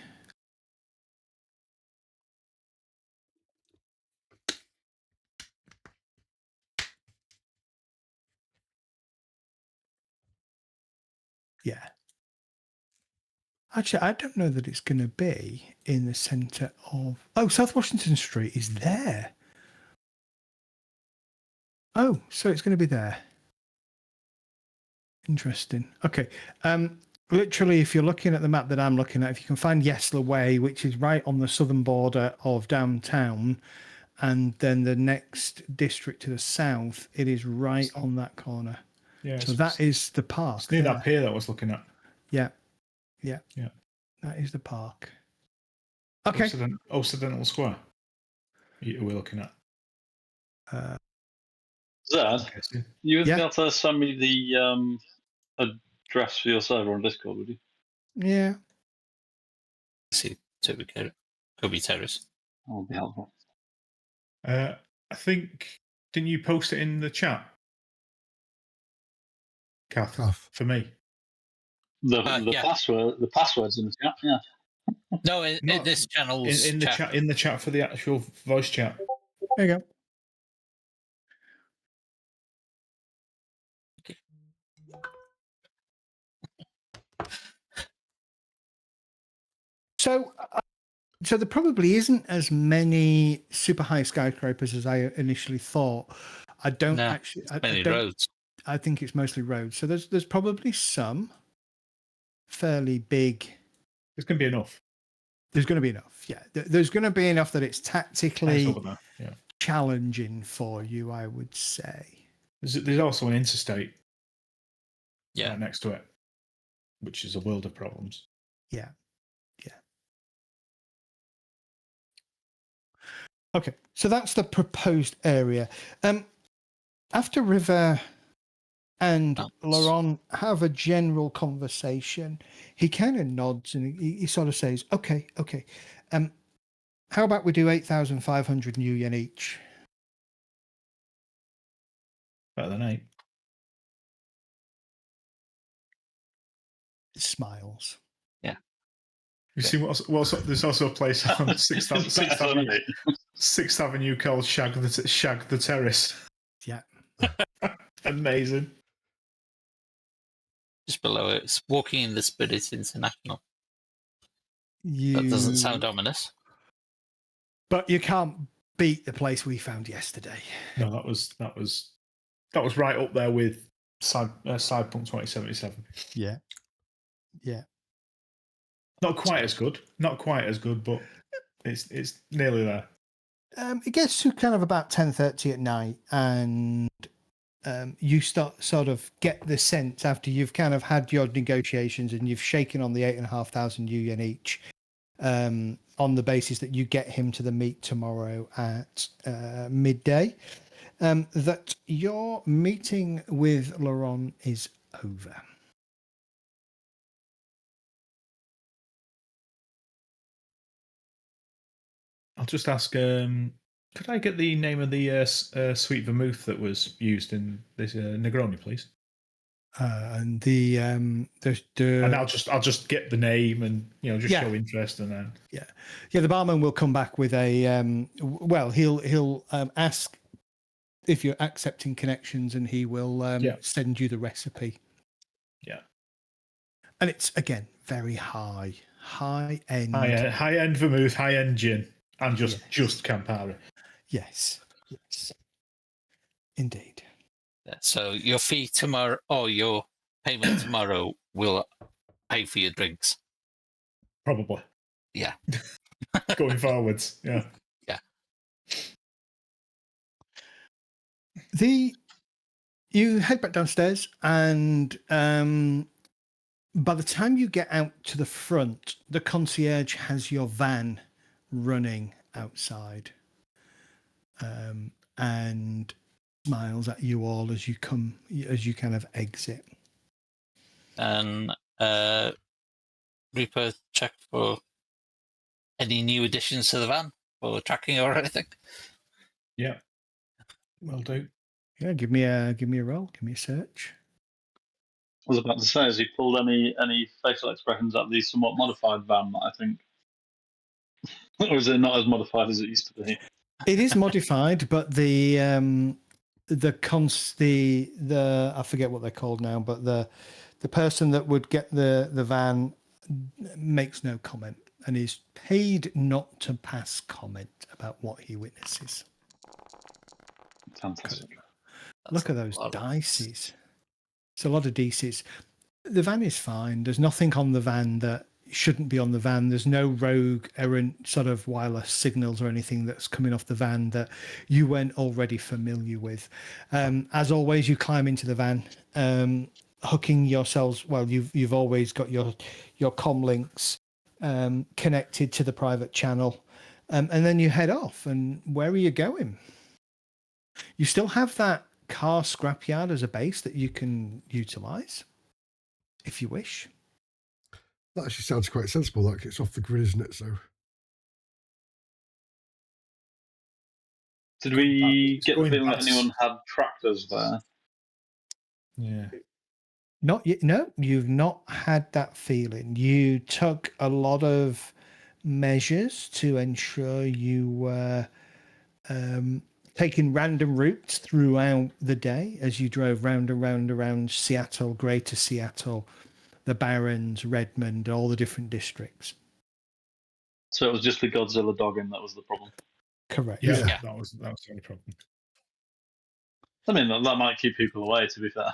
Yeah. Actually, I don't know that it's going to be in the centre of. Oh, South Washington Street is there. Oh, so it's going to be there. Interesting. Okay. Literally, if you're looking at the map that I'm looking at, if you can find Yesler Way, which is right on the southern border of downtown, and then the next district to the south, it is right on that corner. Yeah. So that is the park. It's near there. that pier that I was looking at. Yeah. Yeah. That is the park. Okay. Occidental Square. We're looking at. Zed, Okay. you would Yeah. be able to send me the address for your server on Discord, would you? Yeah. See, Kobe Terrace. That would be helpful. I think, didn't you post it in the chat? Kath, Kath. for me. The Yeah. password's in the chat. Yeah. No, in Not- this channel's in the chat. In the chat for the actual voice chat. There you go. So there probably isn't as many super high skyscrapers as I initially thought. I don't No, actually. I Many don't. roads. I think it's mostly roads. So there's probably some fairly big. It's going to be enough. There's going to be enough. Yeah, there's going to be enough that it's tactically Over there. Yeah. challenging for you, I would say. There's also an interstate. Yeah. Right next to it, which is a world of problems. Yeah. Okay, so that's the proposed area. After River and Laurent have a general conversation, he kind of nods and he sort of says, okay. How about we do 8,500 new yen each? Better than 8. Smiles. You see what's there's also a place on 6th Avenue called Shag the Terrace. Yeah. Amazing. Just below it, it's Walking in the Spirit International. You... That doesn't sound ominous. But you can't beat the place we found yesterday. No, that was right up there with Cyberpunk 2077. Yeah. Not quite as good, but it's nearly there. It gets to kind of about 10:30 at night, and you sort of get the sense after you've kind of had your negotiations and you've shaken on the 8,500 yen each, on the basis that you get him to the meet tomorrow at midday, that your meeting with Laurent is over. I'll just ask, could I get the name of the sweet vermouth that was used in this Negroni, please? And the And I'll just get the name and show interest, and then the barman will come back with a he'll ask if you're accepting connections, and he will send you the recipe. Yeah, and it's again very high end vermouth, high end gin, and just Campari. Yes, indeed. Yeah, so your fee tomorrow, or your payment tomorrow, will pay for your drinks. Probably. Yeah. Going forwards. Yeah. Yeah. You head back downstairs, and by the time you get out to the front, the concierge has your van running outside, and smiles at you all as you kind of exit. And Reaper check for any new additions to the van or tracking or anything? Yeah, will do. Yeah, give me a roll. Give me a search. I was about to say, has he pulled any facial expressions out of the somewhat modified van, I think? Or is it not as modified as it used to be? It is modified, but the I forget what they're called now, but the person that would get the van makes no comment and is paid not to pass comment about what he witnesses. Fantastic. Look at those dices. It's a lot of DCs. The van is fine. There's nothing on the van that shouldn't be on the van. There's no rogue errant sort of wireless signals or anything that's coming off the van that you weren't already familiar with. As always, you climb into the van, hooking yourselves. Well, you've always got your comm links connected to the private channel, and then you head off. And where are you going? You still have that car scrapyard as a base that you can utilize if you wish. That actually sounds quite sensible. Like it's off the grid, isn't it? So Did we It's get the going feeling that past- anyone had tractors there? Yeah. Not yet. No, you've not had that feeling. You took a lot of measures to ensure you were taking random routes throughout the day as you drove round and round around Seattle, Greater Seattle, the Barrens, Redmond, all the different districts. So it was just the Godzilla dogging that was the problem. Correct. Yeah, Yeah. that was the only problem. I mean, that might keep people away, to be fair.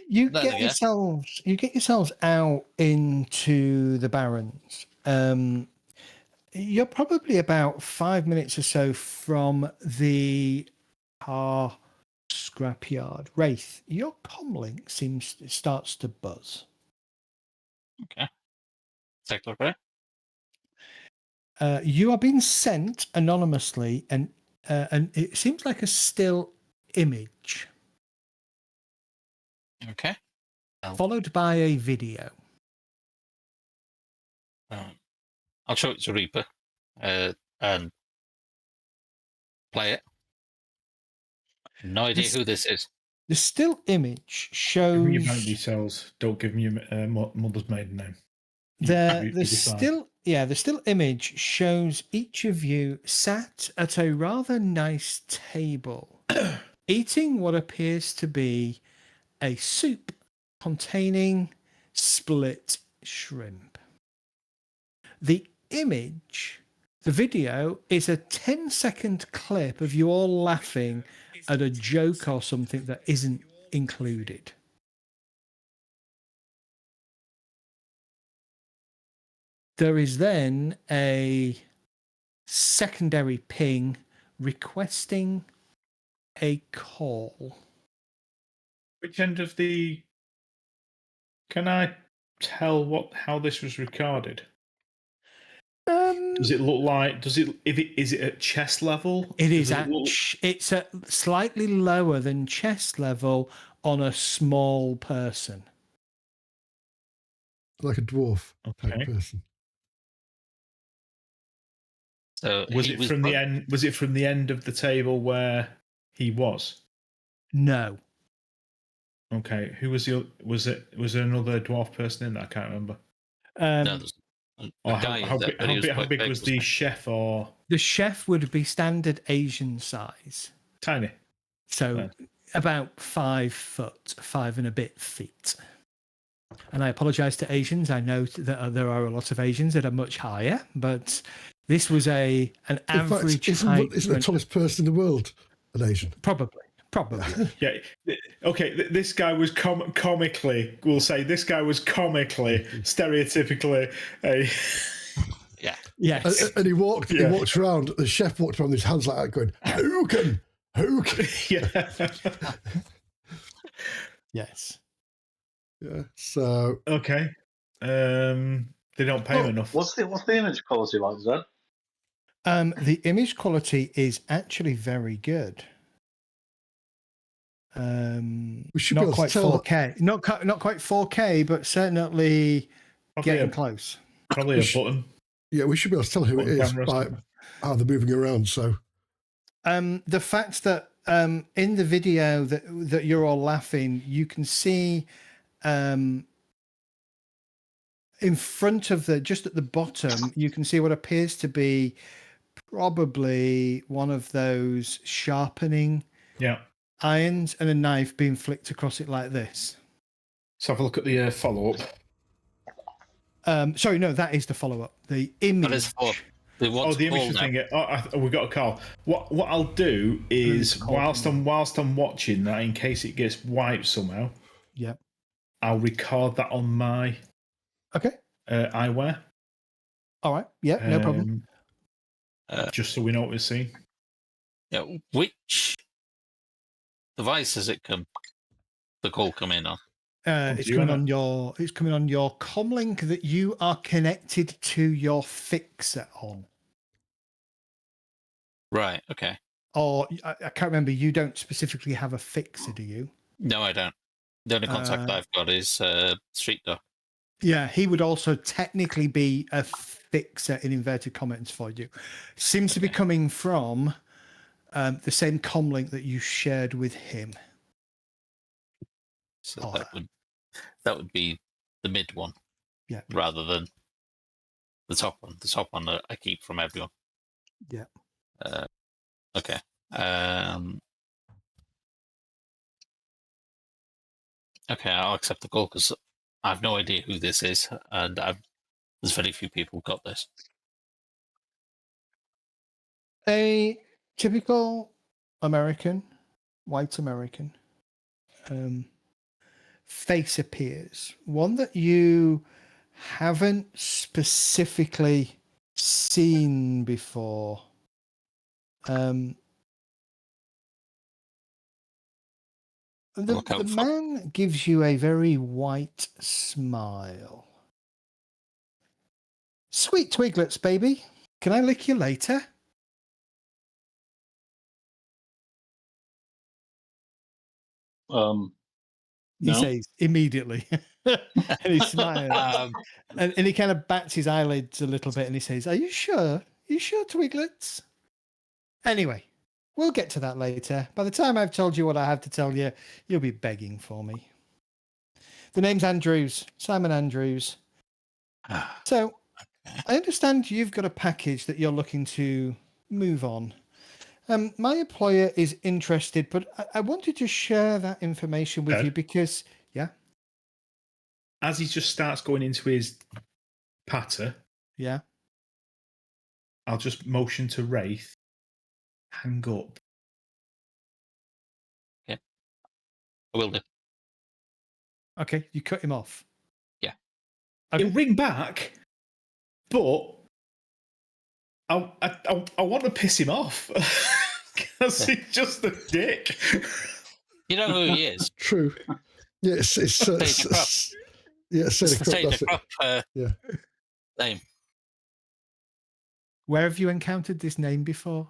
You There get we go. yourselves out into the Barrens. You're probably about 5 minutes or so from the car scrapyard. Wraith, your comlink starts to buzz. Okay. Take a look at it. You are being sent anonymously, and it seems like a still image, Okay. followed by a video. I'll show it to Reaper and play it. No idea who this is. The still image Give me your bank shows details. Don't give me your mother's maiden name. the still image shows each of you sat at a rather nice table, eating what appears to be a soup containing split shrimp. The video is a 10-second clip of you all laughing at a joke or something that isn't included. There is then a secondary ping requesting a call. Which end of the? Can I tell how this was recorded? Does it look like? Is it at chest level? It is Does it's at slightly lower than chest level on a small person. like a dwarf type Okay. person. So Was it from the end? Was it from the end of the table where he was? No. Okay. Who was the? Was there another dwarf person in there? I can't remember. No, there's a Or guy how in there, but he was big quite big, was wasn't the he? chef? Or The chef would be standard Asian size. tiny? So Right. about 5 foot, 5 and a bit feet. And I apologize to Asians. I know that there are a lot of Asians that are much higher, but this was an average In fact, height. isn't the tallest person in the world an Asian? Probably. Yeah. Okay. This guy was comically. We'll say this guy was comically, stereotypically a. Yeah. Yes. And he walked around, the chef walked around with his hands like that going, who can? Yeah. Yes. Yeah, so... Okay. They don't pay him enough. What's the image quality like, Zed? The image quality is actually very good. We should be not able to quite tell. 4K, not quite 4K, but certainly getting close. Probably a button. Yeah, we should be able to tell who it Button is camera or by something. how they're moving around. So The fact that in the video that you're all laughing, you can see in front of just at the bottom, you can see what appears to be probably one of those sharpening irons and a knife being flicked across it like this. So have a look at the follow-up. Sorry, no, that is the follow-up. The image. That is for the image thing. We got a call. What I'll do is whilst I'm watching that, in case it gets wiped somehow, I'll record that on my eyewear. All right. Yeah, no problem. Just so we know what we're seeing. Yeah. Which device does it come? The call come in on? It's coming on your comlink that you are connected to your fixer on. Right. Okay. Or I can't remember. You don't specifically have a fixer, do you? No, I don't. The only contact I've got is Street Dog. Yeah, he would also technically be a fixer in inverted commas for you. Seems to be coming from the same comlink that you shared with him. So that would be the mid one, rather than the top one. The top one that I keep from everyone. Yeah. Okay. Okay, I'll accept the call because I have no idea who this is, and there's very few people who got this. A typical American, white American, face appears. One that you haven't specifically seen before. The man gives you a very white smile. Sweet twiglets, baby. Can I lick you later? No. He says immediately. And he smiles. And he kind of bats his eyelids a little bit and he says, Are you sure? Are you sure, twiglets? Anyway, we'll get to that later. By the time I've told you what I have to tell you, you'll be begging for me. The name's Andrews, Simon Andrews. So, I understand you've got a package that you're looking to move on. My employer is interested, but I wanted to share that information with you because, as he just starts going into his patter, I'll just motion to Wraith. Hang up. Yeah, I will do. Okay, you cut him off. Yeah. Okay. He'll ring back, but I want to piss him off because he's just a dick. You know who he is? True. Yeah, it's name. Where have you encountered this name before?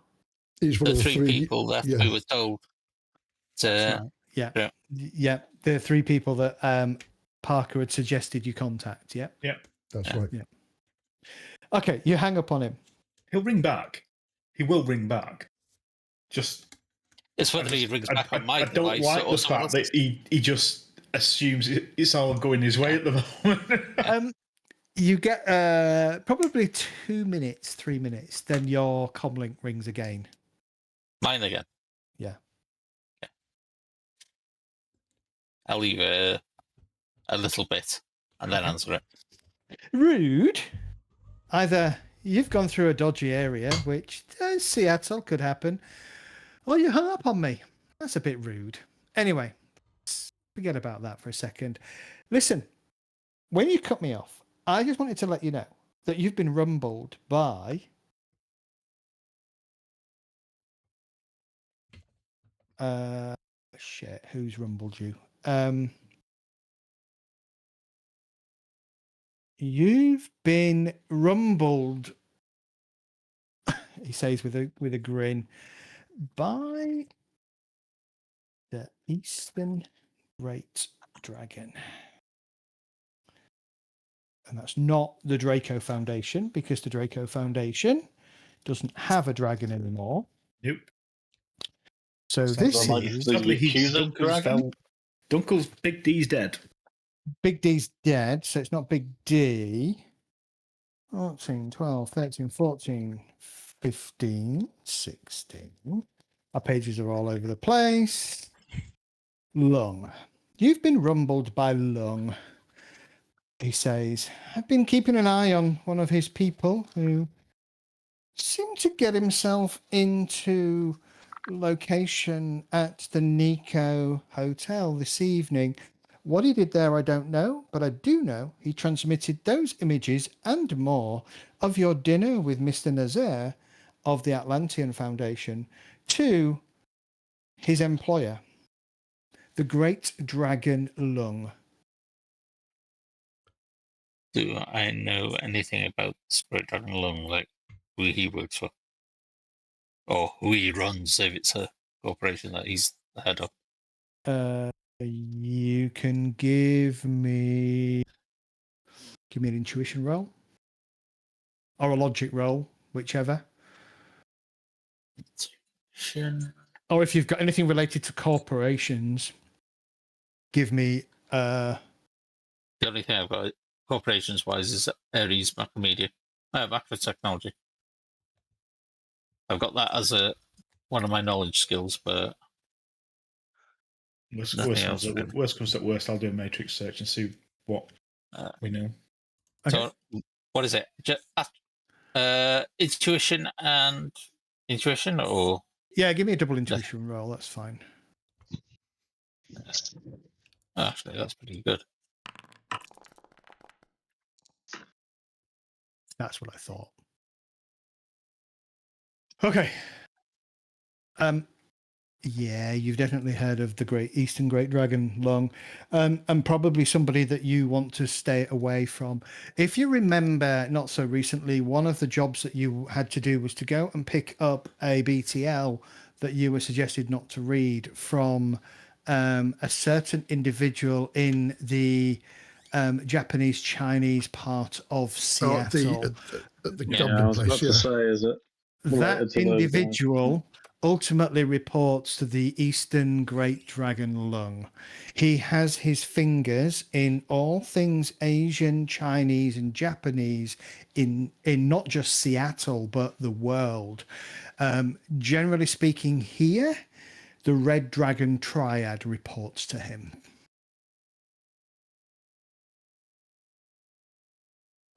He's one the of the three people that we were told. Yeah, the three people that Parker had suggested you contact. Yeah, that's right. Yeah. Okay, you hang up on him. He'll ring back. He will ring back. Just it's whether he rings back on my I don't like the fact that he just assumes it's all going his way at the moment. You get probably 2 minutes, 3 minutes, then your comlink rings again. Mine again. Yeah. I'll leave a little bit and then answer it. Rude. Either you've gone through a dodgy area, which Seattle could happen, or you hung up on me. That's a bit rude. Anyway, forget about that for a second. Listen, when you cut me off, I just wanted to let you know that you've been rumbled by shit, who's rumbled you? You've been rumbled, he says with a grin, by The Eastern Great Dragon. And that's not the Draco Foundation, because the Draco Foundation doesn't have a dragon anymore. Nope. So Sadly, this is sadly Accuser dragon? Dunkel's Big D's dead. Big D's dead, so it's not Big D. 14, 12, 13, 14, 15, 16. Our pages are all over the place. Lung. You've been rumbled by Lung, he says. I've been keeping an eye on one of his people who seemed to get himself into location at the Nico Hotel this evening. What he did there, I don't know, but I do know he transmitted those images and more of your dinner with Mr. Nazaire of the Atlantean Foundation to his employer, the Great Dragon Lung. Do I know anything about Spirit Dragon Lung, like who he works for? Or who he runs, if it's a corporation that he's the head of? You can give me an intuition roll or a logic roll, whichever. Intuition. Or if you've got anything related to corporations, give me The only thing I've got corporations wise is Ares Macromedia. Macro Technology. I've got that as one of my knowledge skills, but Worst nothing comes else. at worst, I'll do a matrix search and see what we know. Okay. So, what is it? Intuition and intuition, or Yeah, give me a double intuition roll. That's fine. actually, that's pretty good. That's what I thought. Okay. Yeah, you've definitely heard of the Great Eastern Great Dragon Lung, and probably somebody that you want to stay away from. If you remember, not so recently, one of the jobs that you had to do was to go and pick up a BTL that you were suggested not to read from a certain individual in the Japanese-Chinese part of Seattle. The Yeah, I gambling was about place, to yeah. say, is it related That to those guys? individual ultimately reports to the Eastern Great Dragon Lung. He has his fingers in all things Asian, Chinese, and Japanese in not just Seattle, but the world. Generally speaking, here, the Red Dragon Triad reports to him.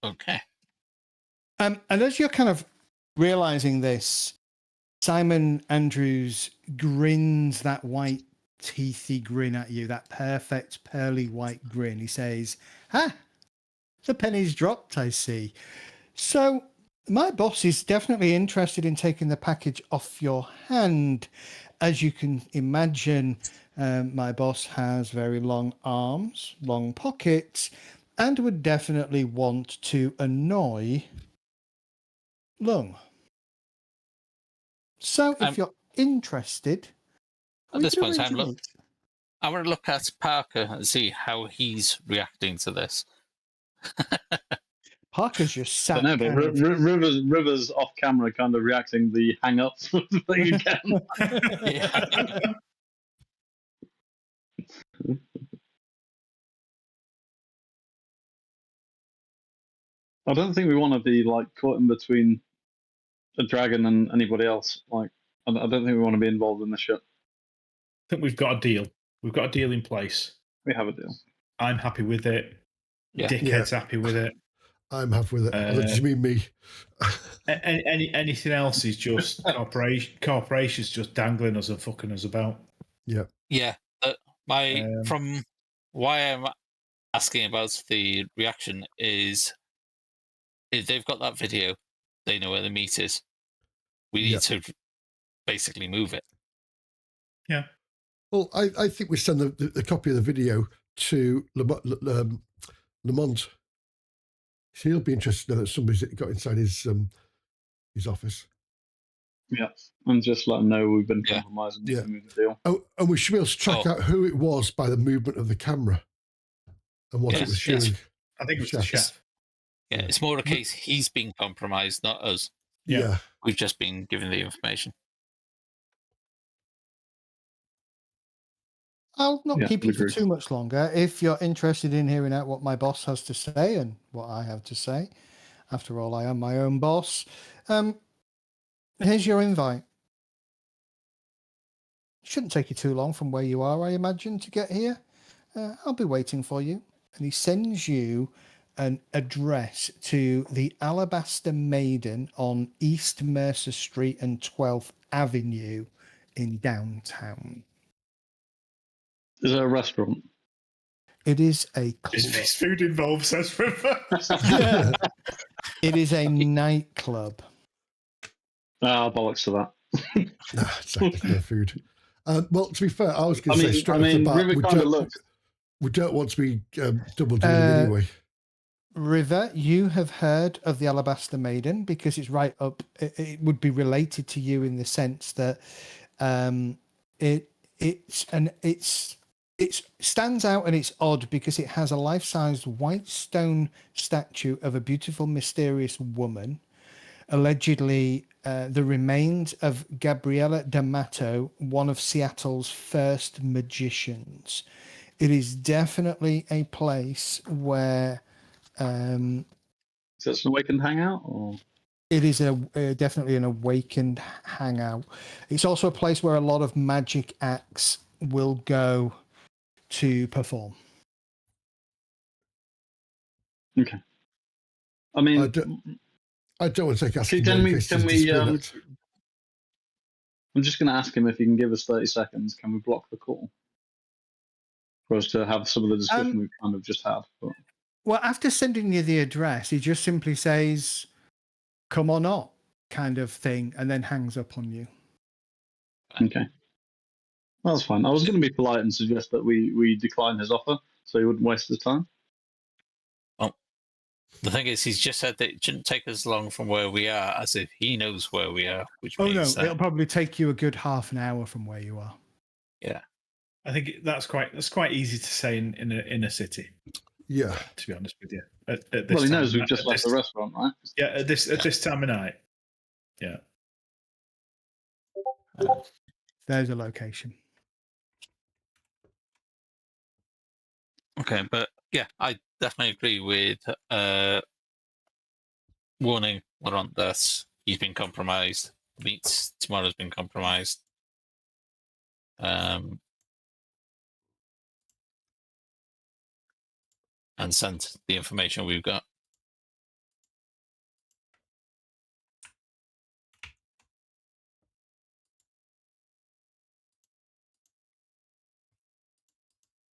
Okay. And as you're kind of realizing this, Simon Andrews grins that white, teethy grin at you, that perfect, pearly white grin. He says, the penny's dropped, I see. So my boss is definitely interested in taking the package off your hand. As you can imagine, my boss has very long arms, long pockets, and would definitely want to annoy Lung. So if you're interested, At this point in time, I want to look at Parker and see how he's reacting to this. Parker's just sat. I don't know, but Rivers off camera kind of reacting the hang up thing again. Yeah. I don't think we want to be like caught in between a dragon and anybody else. Like, I don't think we want to be involved in this shit. I think we've got a deal. We've got a deal in place. We have a deal. I'm happy with it. Yeah. Dickhead's happy with it. I'm happy with it. Just mean me. Anything else is just corporations just dangling us and fucking us about. Yeah. Yeah. From why I'm asking about the reaction is if they've got that video, they know where the meat is. We need to basically move it. Yeah. Well, I think we send the copy of the video to Lamont. He'll be interested to know that somebody's got inside his office. Yeah, and just let them know we've been Yeah. compromised and Yeah. need to move the deal. Oh, and we should be able to track out who it was by the movement of the camera and what it Yes, was yes. showing. I think it was the chef. Yeah, Yeah. it's more a case he's being compromised, not us. Yeah. We've just been given the information. I'll not Yeah, keep you for agreed. too much longer. If you're interested in hearing out what my boss has to say and what I have to say, after all, I am my own boss. Here's your invite. Shouldn't take you too long from where you are, I imagine, to get here. I'll be waiting for you. And he sends you an address to the Alabaster Maiden on East Mercer Street and 12th Avenue in downtown. Is there a restaurant? It is a club. Is this food involved, says River? It is a nightclub. Bollocks to that. Exactly. No food. Well, to be fair, I was going to say straight off the bat, River kind of looks. we don't want to be double dealing anyway. River, you have heard of the Alabaster Maiden because it's right up. It would be related to you in the sense that it stands out and it's odd because it has a life-sized white stone statue of a beautiful, mysterious woman, allegedly the remains of Gabriella D'Amato, one of Seattle's first magicians. It is definitely a place where. Is that an awakened hangout? Or? It is definitely an awakened hangout. It's also a place where a lot of magic acts will go to perform. Okay. I mean, I don't want to take asking. can we? I'm just going to ask him if he can give us 30 seconds. Can we block the call for us to have some of the discussion we've kind of just had? But... Well, after sending you the address, he just simply says, "Come or not," kind of thing, and then hangs up on you. Okay. That's fine. I was going to be polite and suggest that we decline his offer so he wouldn't waste his time. Well, the thing is, he's just said that it shouldn't take us long from where we are, as if he knows where we are. Which means it'll probably take you a good half an hour from where you are. Yeah, I think that's quite easy to say in a city. Yeah, to be honest with you. At this well, he time knows we've just left the restaurant, right? Yeah, at this time of night. Yeah. There's a location. okay, but yeah, I definitely agree with warning Laurent that he's been compromised. Meets tomorrow's been compromised. And sent the information we've got.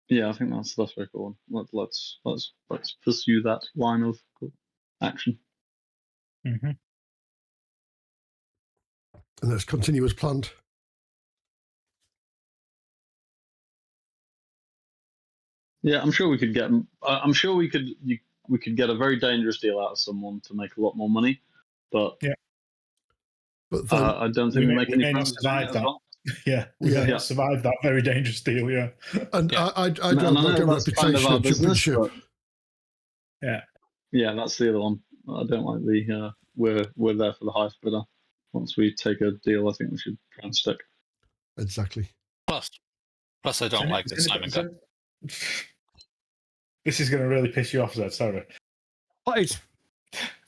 Yeah, I think that's very cool. Let's pursue that line of action. Mm-hmm. And let's continue as planned. Yeah, I'm sure we could get. I'm sure we could get a very dangerous deal out of someone to make a lot more money, but yeah. But then, I don't think we make any friends survive that. Well. Yeah, we may not survive that very dangerous deal. Yeah, and I don't like a reputation of jumping ship. Yeah, that's the other one. I don't like the we're there for the highest bidder. Once we take a deal, I think we should try and stick. Exactly. Plus, I don't like the Simon gun. This is going to really piss you off, Zed. Sorry. What is?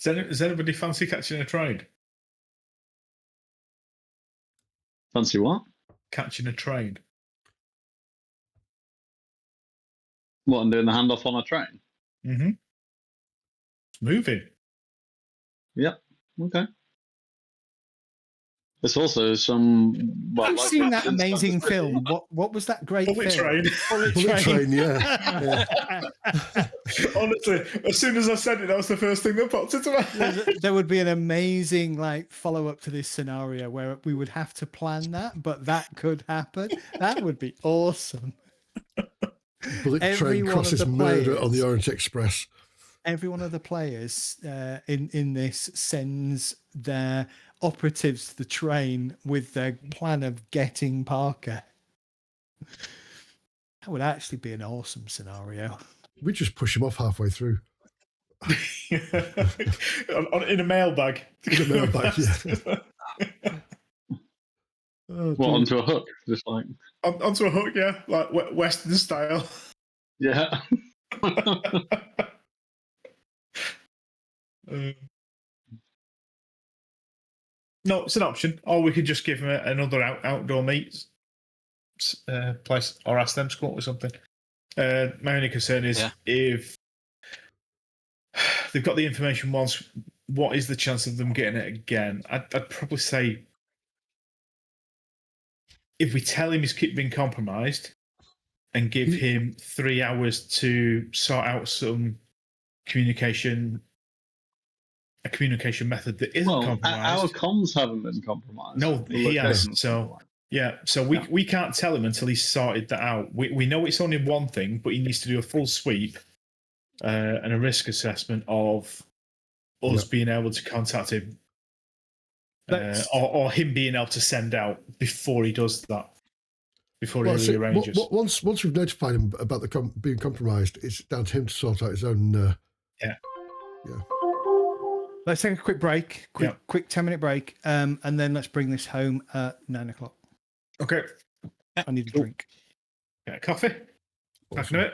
Does anybody fancy catching a train? Fancy what? Catching a train. What, and doing the handoff on a train? Mm-hmm. It's moving. Yep. Okay. It's also some. I've seen that amazing film. What was that great Bullet film? Train. Bullet Train, yeah. Honestly, as soon as I said it, that was the first thing that popped into my head. There would be an amazing follow-up to this scenario where we would have to plan that, but that could happen. That would be awesome. Bullet Train crosses murder on the Orient Express. Every one of the players in this sends their operatives the train with their plan of getting Parker. That would actually be an awesome scenario. We just push him off halfway through. In a mailbag. In a mailbag, yeah. Oh, What, dear. onto a hook? Just like, onto a hook, yeah, like Western style. yeah. No, it's an option. Or we could just give him another outdoor meet place, or ask them to come up with something. My only concern is if they've got the information once, what is the chance of them getting it again? I'd probably say if we tell him he's been compromised and give him 3 hours to sort out a communication method that isn't compromised. Our comms haven't been compromised. No, he has. So we can't tell him until he's sorted that out. We know it's only one thing, but he needs to do a full sweep and a risk assessment of us being able to contact him, or him being able to send out before he does that. Before he rearranges. Once we've notified him about the being compromised, it's down to him to sort out his own. Yeah. Let's take a quick break. Quick 10-minute break, and then let's bring this home at 9 o'clock. Okay. I need a drink. Get a coffee. Awesome. Back in a bit.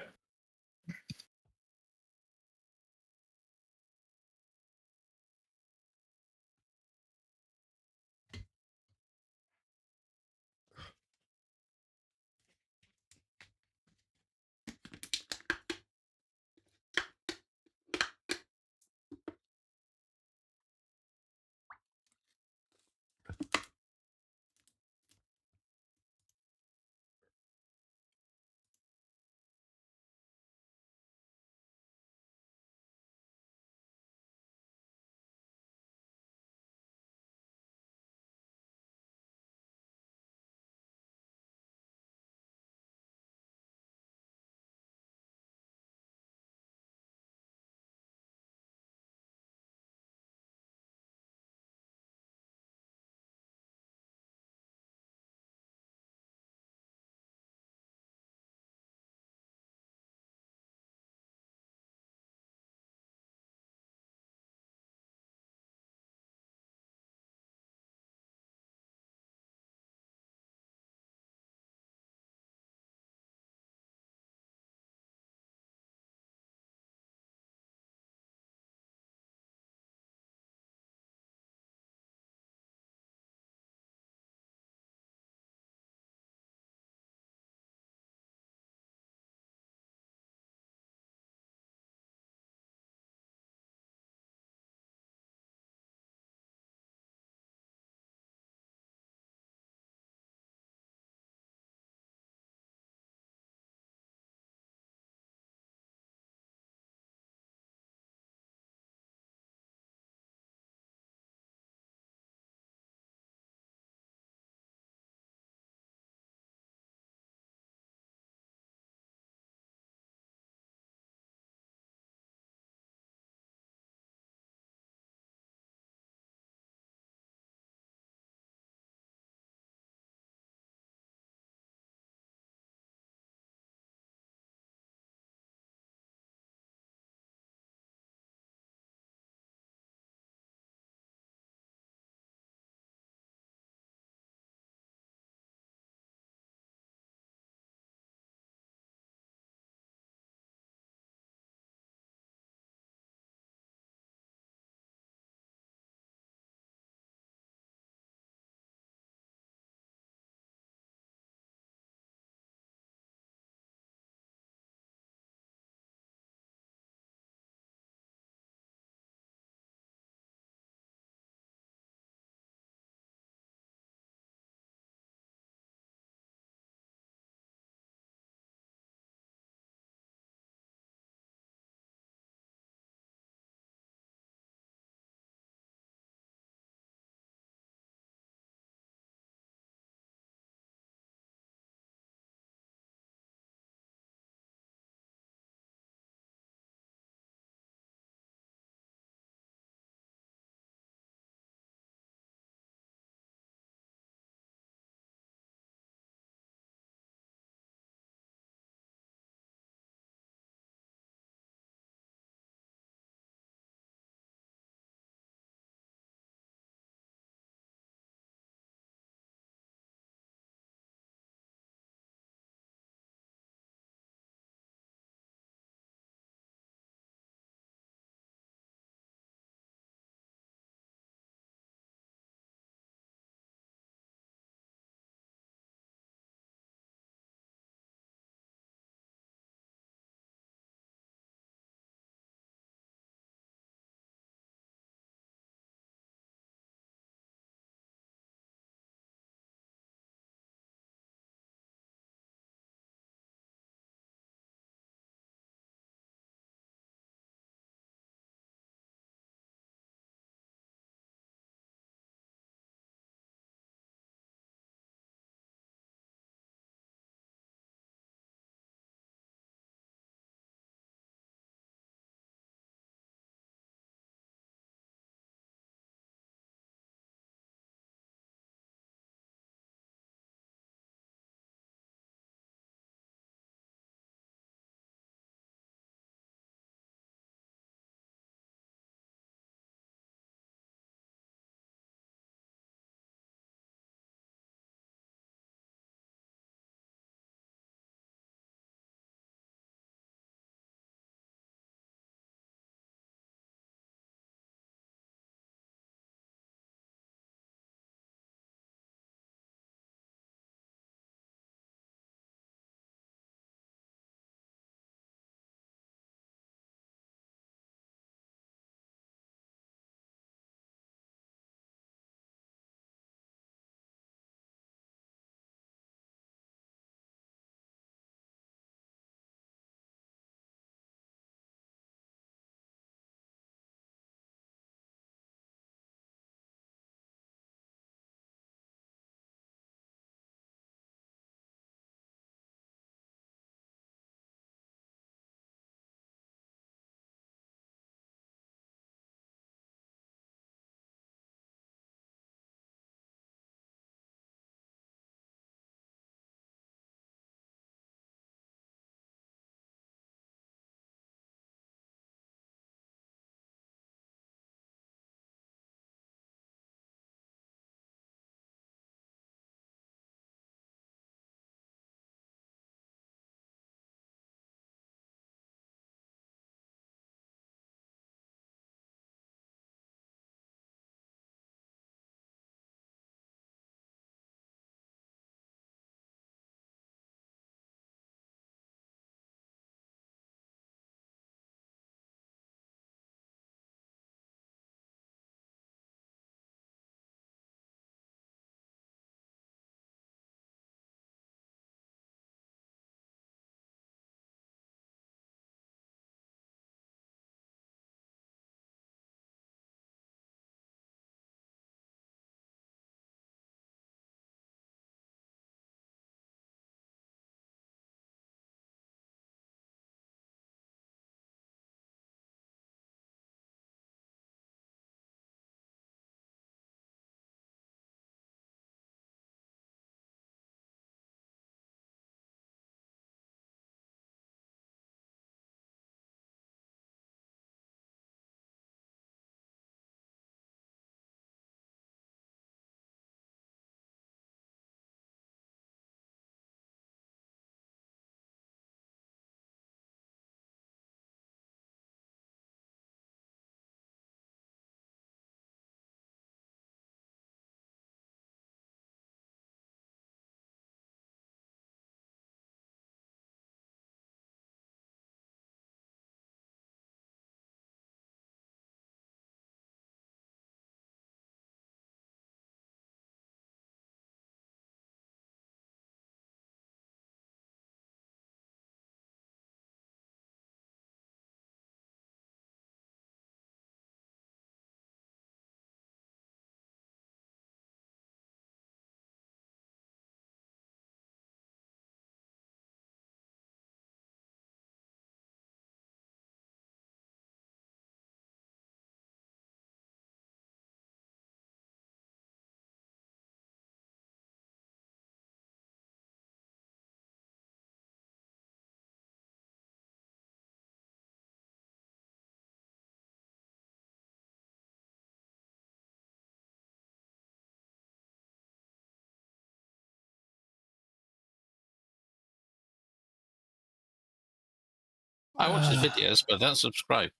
I watch his videos, but I don't subscribe.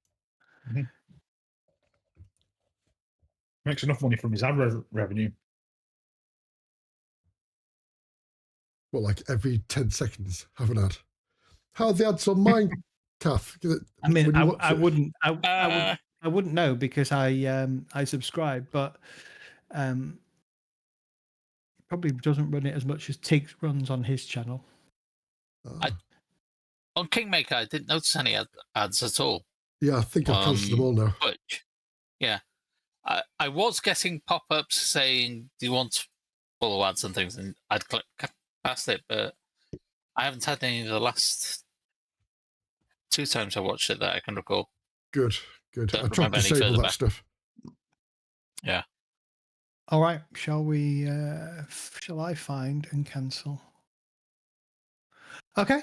Makes enough money from his ad revenue. Well, like every 10 seconds, have an ad. How are the ads on mine, Kath? I mean, When you I watch it- wouldn't. I wouldn't know because I subscribe, but probably doesn't run it as much as Tiggs runs on his channel. Ah. On Kingmaker, I didn't notice any ads at all. Yeah, I think I've cancelled them all now. Twitch. Yeah. I was getting pop-ups saying, do you want to follow ads and things? And I'd click past it, but I haven't had any of the last 2 times I watched it that I can recall. Good. Don't I tried to remember any disable further that back. stuff. Yeah. All right, shall we? Shall I find and cancel? Okay.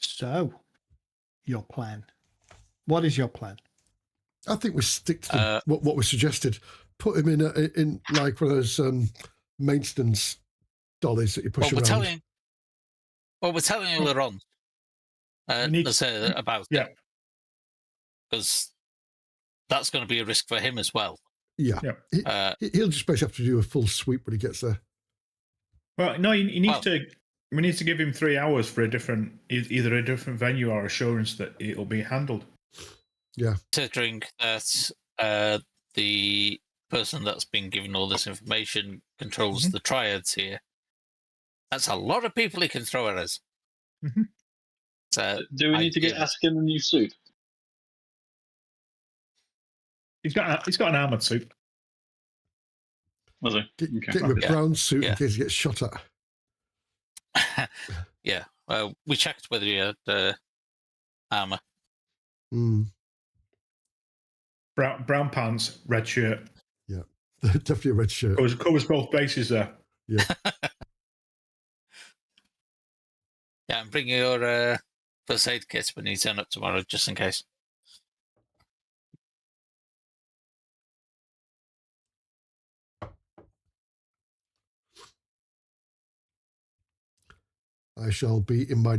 So, your plan. What is your plan? I think we stick to what we suggested. Put him in like one of those maintenance dollies that you push around. We're telling you later on. About it. Because that's going to be a risk for him as well. Yeah. He'll just basically have to do a full sweep when he gets there. Well, no, he needs to. We need to give him 3 hours for either a different venue or assurance that it'll be handled. Yeah. Considering that the person that's been given all this information controls the triads here, that's a lot of people he can throw at us. So do we need to get Ascon a new suit? He's got an armored suit. Was he? Get him a brown suit in case he gets shot at. Yeah. We checked whether he had armor. Brown pants, red shirt. Yeah, definitely a red shirt. Covers both bases there. Yeah. Yeah, and bring your first aid kit when you turn up tomorrow, just in case. I shall be in my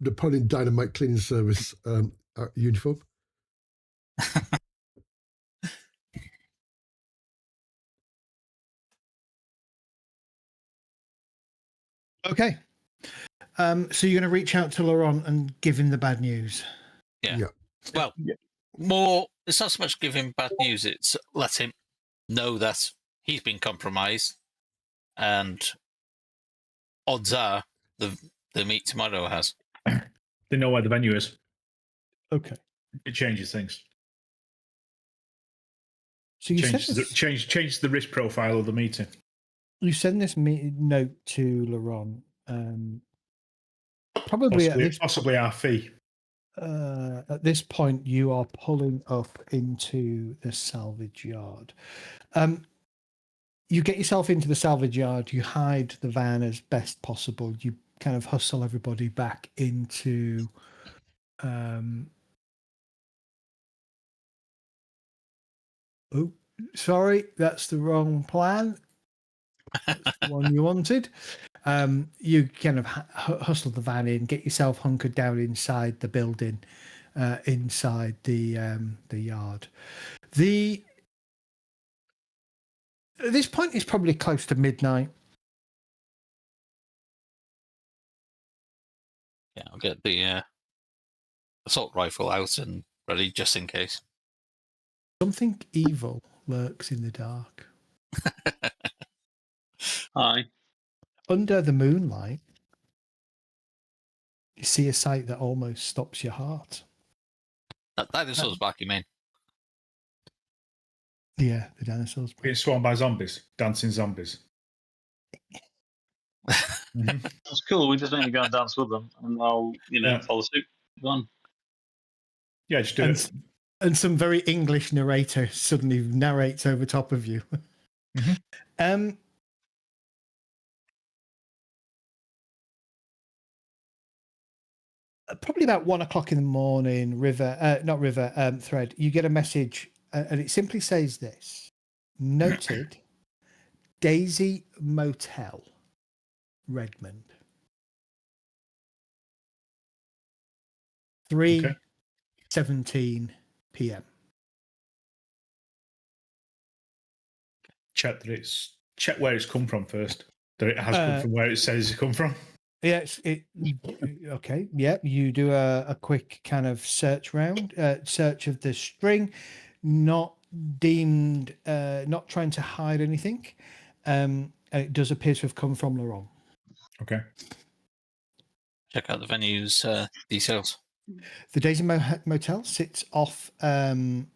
Napoleon Dynamite cleaning service uniform. Okay. So you're going to reach out to Laurent and give him the bad news. Yeah. Well, more. It's not so much give him bad news. It's let him know that he's been compromised, and odds are the meet tomorrow has. They know where the venue is. Okay. It changes things. So you change the risk profile of the meeting. You send this note to Laurent. Probably possibly our fee. At this point, you are pulling up into the salvage yard. You get yourself into the salvage yard. You hide the van as best possible. You kind of hustle everybody back into. Oh, sorry, that's the wrong plan. That's the one you wanted. You kind of hustle the van in, get yourself hunkered down inside the building, inside the yard. At this point, it's probably close to midnight. Yeah, I'll get the assault rifle out and ready just in case. Something evil lurks in the dark. Hi. Under the moonlight, you see a sight that almost stops your heart. That dinosaur's back, you mean? Yeah, the dinosaurs. Getting swarmed by zombies, dancing zombies. That's cool. We just need to go and dance with them, and I'll, follow suit. Go on. Yeah, just do it. And some very English narrator suddenly narrates over top of you. Probably about 1 o'clock in the morning, Thread, you get a message and it simply says this: noted, Daisy Motel, Redmond. 3:17 p.m. Check where it's come from first. That it has come from where it says it's come from. Yeah, okay. Yeah, you do a quick kind of search round, search of the string, not deemed, not trying to hide anything. It does appear to have come from Laurent. Okay. Check out the venue's details. The Daisy Motel sits off Avondale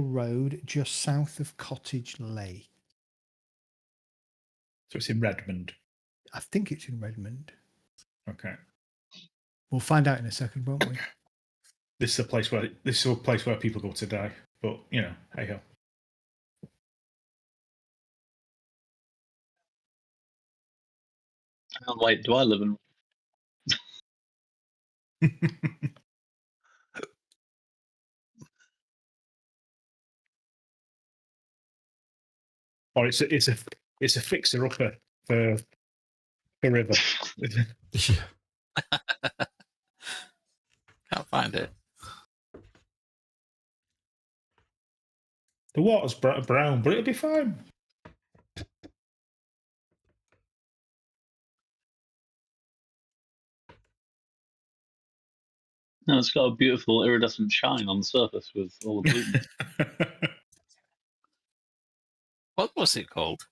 Road, just south of Cottage Lake. So it's in Redmond. I think it's in Redmond. Okay. We'll find out in a second, won't we? This is a place where people go to die. But hey ho. Hang on, wait, do I live in? Or it's a fixer upper for river. Yeah. Can't find it. The water's brown, but it'll be fine. No, it's got a beautiful iridescent shine on the surface with all the blue. What was it called?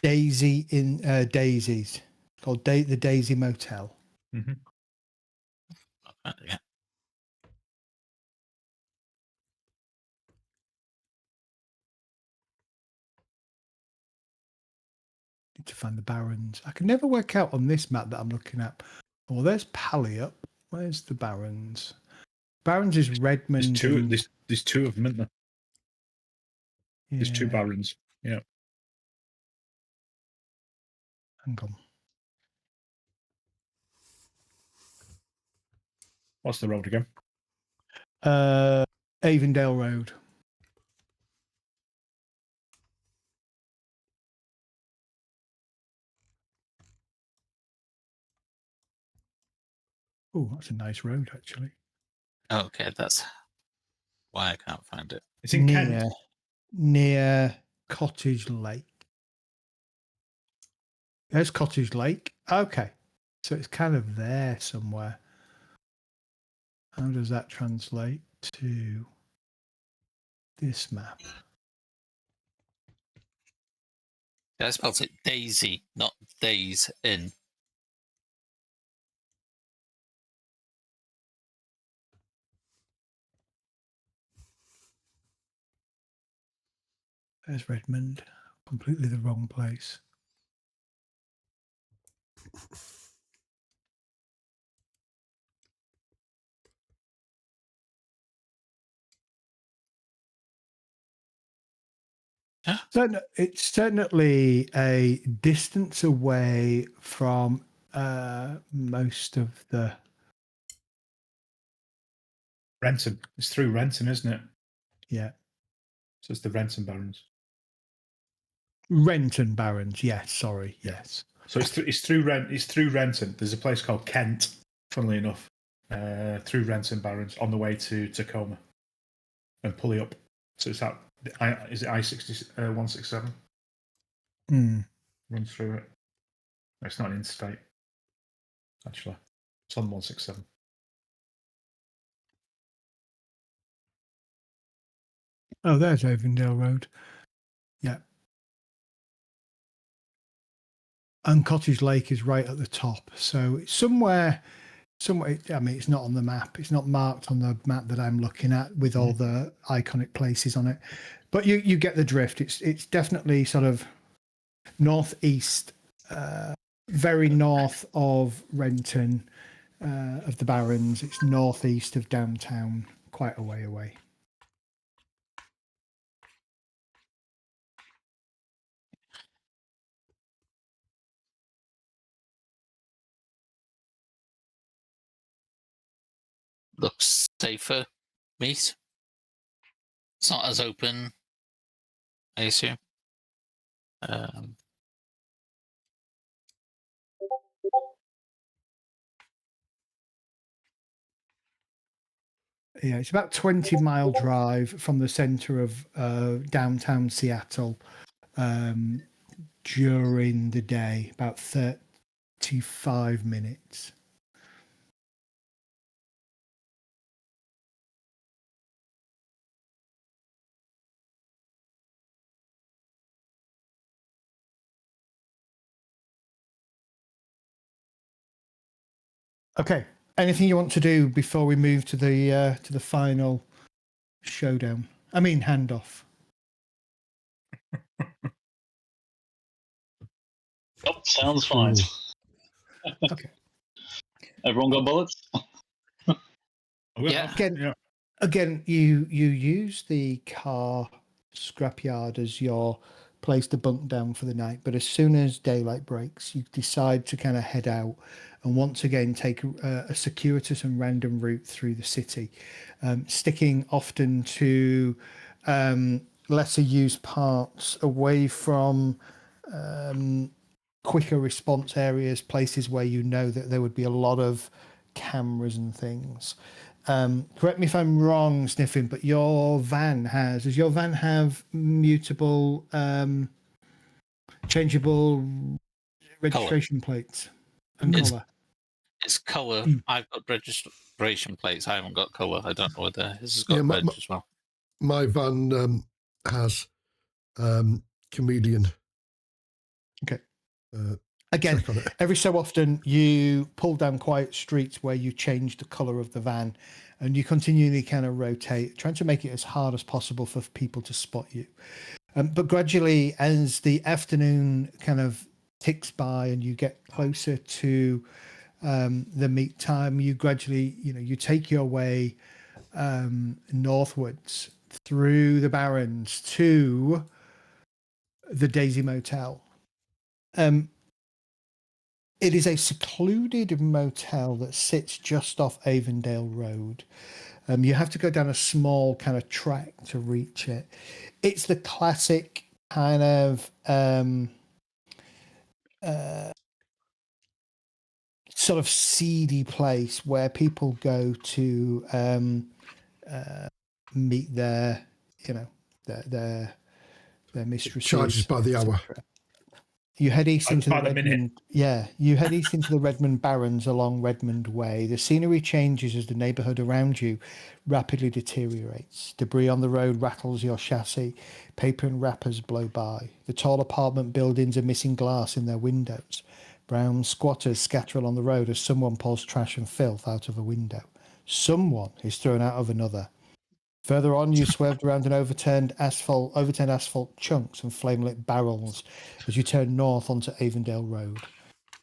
Daisy in Daisies, called the Daisy Motel. Mm-hmm. Yeah. Need to find the Barons. I can never work out on this map that I'm looking at. Oh, there's Palliot. Where's the Barons? Barons is Redmond. There's two of them, isn't there? Yeah. There's two Barons. Yeah. Hang on. What's the road again? Avondale Road. Oh, that's a nice road, actually. Okay, that's why I can't find it. It's in Kent. Near Cottage Lake. There's Cottage Lake. Okay. So it's kind of there somewhere. How does that translate to this map? I spelled it Daisy, not Days in. There's Redmond. Completely the wrong place. Yeah. It's certainly a distance away from most of the. Renton. It's through Renton, isn't it? Yeah. So it's the Renton Barons. Renton Barons. Yes. Sorry. Yes. So it's through Renton. There's a place called Kent, funnily enough, through Renton Barons on the way to Tacoma and Pulley up. So it's that. Is it I-60 167? Runs through it. No, it's not an interstate. Actually, it's on 167. Oh, there's Avondale Road. Yeah. And Cottage Lake is right at the top. So it's somewhere, I mean, it's not on the map. It's not marked on the map that I'm looking at with all the iconic places on it. But you get the drift. It's definitely sort of northeast, very north of Renton, of the Barons. It's northeast of downtown, quite a way away. Looks safer, meat. It's not as open, I assume. Yeah, it's about 20-mile drive from the center of downtown Seattle during the day, about 35 minutes. Okay. Anything you want to do before we move to the final showdown? I mean, handoff. Oh, sounds fine. Okay. Everyone got bullets? Yeah. Again, you use the car scrapyard as your place to bunk down for the night, but as soon as daylight breaks, you decide to kind of head out and once again take a circuitous and random route through the city, sticking often to lesser used parts, away from quicker response areas, places where you know that there would be a lot of cameras and things. Correct me if I'm wrong, Sniffin, but does your van have mutable, changeable registration plates and colour? It's colour. I've got registration plates. I haven't got colour. I don't know whether his has got reg as well. My van has chameleon. Okay. Again, every so often you pull down quiet streets where you change the colour of the van and you continually kind of rotate, trying to make it as hard as possible for people to spot you. But gradually, as the afternoon kind of ticks by and you get closer to the meet time, you gradually, you take your way northwards through the Barrens to the Daisy Motel. It is a secluded motel that sits just off Avondale Road. You have to go down a small kind of track to reach it. It's the classic kind of sort of seedy place where people go to meet their mistresses. Charges by the hour. You head east into the Redmond. Yeah, you head east into the Redmond Barrens along Redmond Way. The scenery changes as the neighbourhood around you rapidly deteriorates. Debris on the road rattles your chassis. Paper and wrappers blow by. The tall apartment buildings are missing glass in their windows. Brown squatters scatter along the road as someone pulls trash and filth out of a window. Someone is thrown out of another. Further on, you swerved around an overturned asphalt chunks and flame-lit barrels as you turn north onto Avondale Road.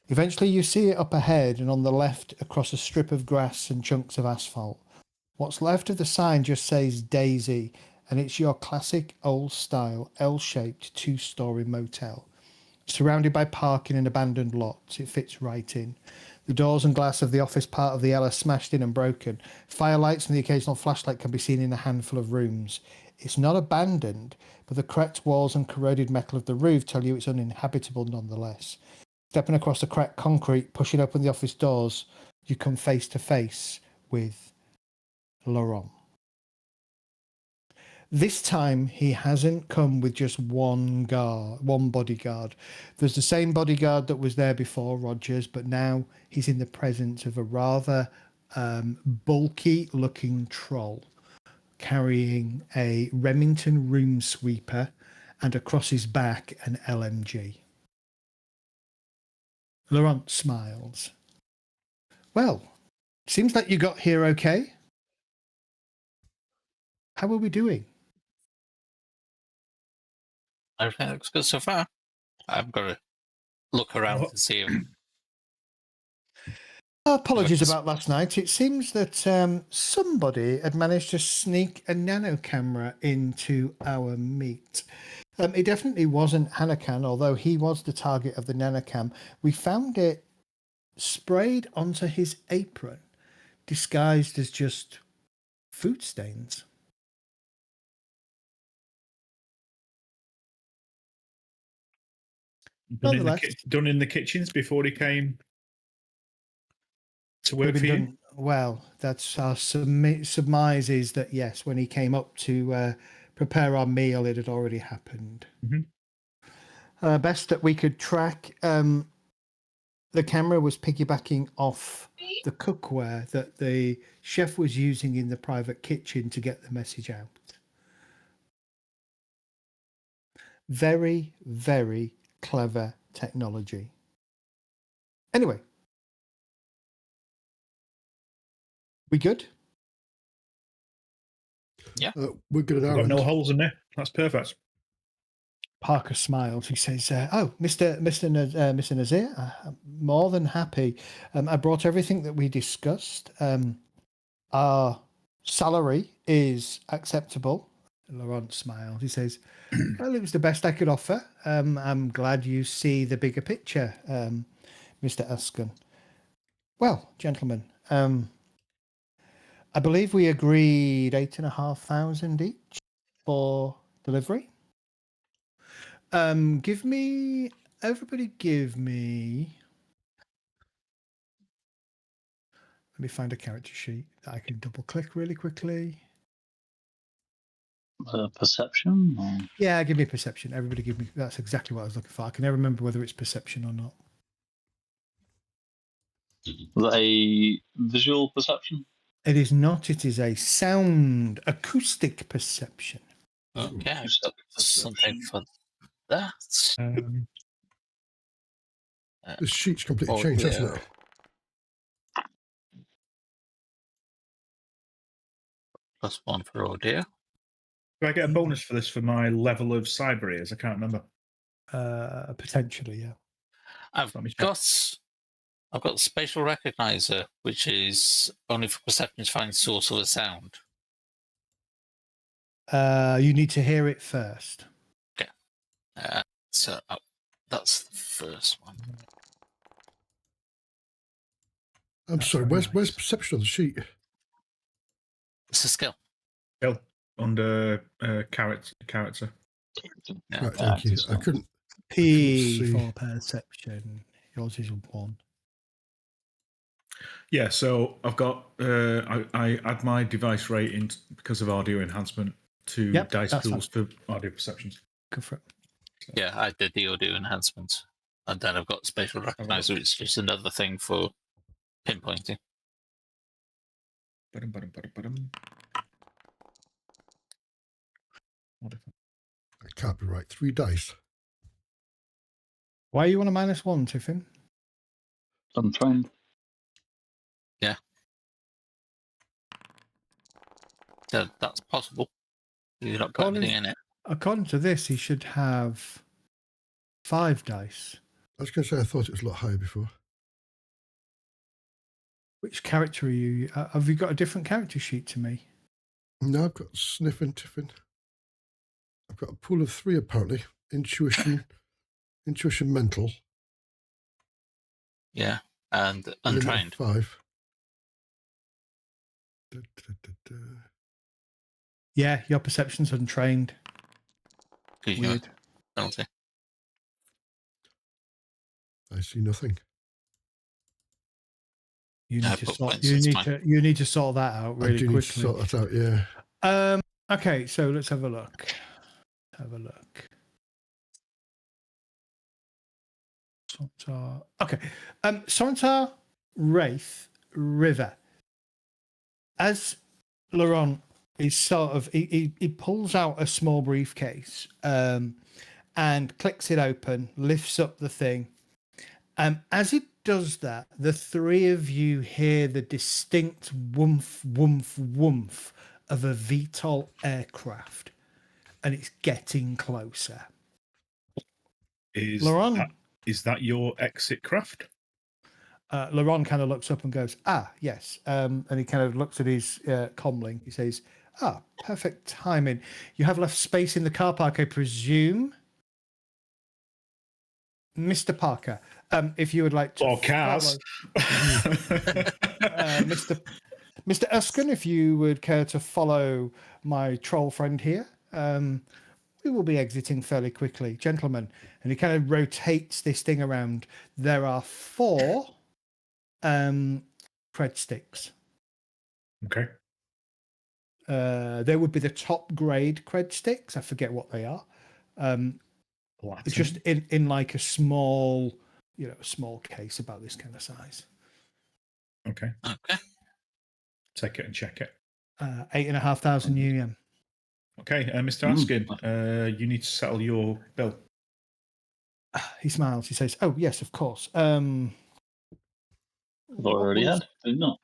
Eventually, you see it up ahead and on the left across a strip of grass and chunks of asphalt. What's left of the sign just says Daisy, and it's your classic old-style L-shaped two-story motel. Surrounded by parking and abandoned lots, it fits right in. The doors and glass of the office part of the L are smashed in and broken. Firelights and the occasional flashlight can be seen in a handful of rooms. It's not abandoned, but the cracked walls and corroded metal of the roof tell you it's uninhabitable nonetheless. Stepping across the cracked concrete, pushing open the office doors, you come face to face with Laurent. This time, he hasn't come with just one bodyguard. There's the same bodyguard that was there before, Rogers, but now he's in the presence of a rather bulky-looking troll carrying a Remington room sweeper and across his back an LMG. Laurent smiles. Well, seems like you got here okay. How are we doing? Everything looks good so far. I've got to look around to see if... Apologies about last night. It seems that somebody had managed to sneak a nano camera into our meet. It definitely wasn't Hanakan, although he was the target of the nanocam. We found it sprayed onto his apron, disguised as just food stains. Done in the kitchens before he came to work for you? Well, that's our surmise is that, yes, when he came up to prepare our meal, it had already happened. Mm-hmm. Best that we could track, the camera was piggybacking off the cookware that the chef was using in the private kitchen to get the message out. Very, very clever technology. Anyway. We good? Yeah. We're good at I've our got end. no holes in there. That's perfect. Parker smiles. He says, "Oh, Mr. Nazir, I'm more than happy. I brought everything that we discussed. Our salary is acceptable." Laurent smiles. He says, "Well, it was the best I could offer. I'm glad you see the bigger picture, Mr. Ascon. Well, gentlemen, I believe we agreed 8,500 each for delivery. Everybody give me. Let me find a character sheet that I can double click really quickly. Perception? Or... Yeah, give me a perception. Everybody give me. That's exactly what I was looking for. I can never remember whether it's perception or not. Was that a visual perception? It is not. It is a sound acoustic perception. Okay, I've Acoustic got something for that. The sheet's completely Oh, changed, yeah. hasn't it? +1 for audio. Do I get a bonus for this for my level of cyber ears? I can't remember. Potentially, yeah. I've Let me check. got spatial recognizer, which is only for perception to find source of a sound. You need to hear it first. So that's the first one. I'm That's sorry, very where's nice. perception on the sheet? It's a skill. Bill, under character. Yeah. Right, thank you. I couldn't P see. for perception. Yours is 1. Yeah, so I've got I add my device rating because of audio enhancement to Yep, dice that's pools for audio perceptions. Go for it. Yeah, I did the audio enhancement. And then I've got spatial recognizer, which is just another thing for pinpointing. Ba-dum. That can't be right. 3 dice. Why are you on a -1, Tiffin? I'm trained. Yeah. So that's possible. You're not got anything in it. According to this, he should have 5 dice. I was going to say I thought it was a lot higher before. Which character are you? Have you got a different character sheet to me? No, I've got Sniff and Tiffin. I've got a pool of 3 apparently. Intuition, mental. Yeah. And limit untrained. of 5. Yeah, your perception's untrained. Weird. Penalty. I see nothing. You No, need I to put sort. points, You it's need fine. to. You need to sort that out really I do quickly. need to sort that out, yeah. Okay, so let's have a look. Sontar. Okay. Sontar Wraith River. As Laurent is sort of, he pulls out a small briefcase and clicks it open, lifts up the thing. As it does that, the 3 of you hear the distinct woomph, woomph, woomph of a VTOL aircraft, and it's getting closer. Laurent, Is that your exit craft? Laurent kind of looks up and goes, yes. And he kind of looks at his comlink. He says, perfect timing. You have left space in the car park, I presume. Mr. Parker, if you would like to... Or cars. Mr. Ascon, if you would care to follow my troll friend here, we will be exiting fairly quickly. Gentlemen, and he kind of rotates this thing around. There are 4 from cred sticks. Okay. They would be the top grade cred sticks. I forget what they are. It's just in like a small, a small case about this kind of size. Okay. Okay. Take it and check it. 8,500 new yen. Okay, Mr. Askin, you need to settle your bill. He smiles. He says, "Oh yes, of course." I already had, did not.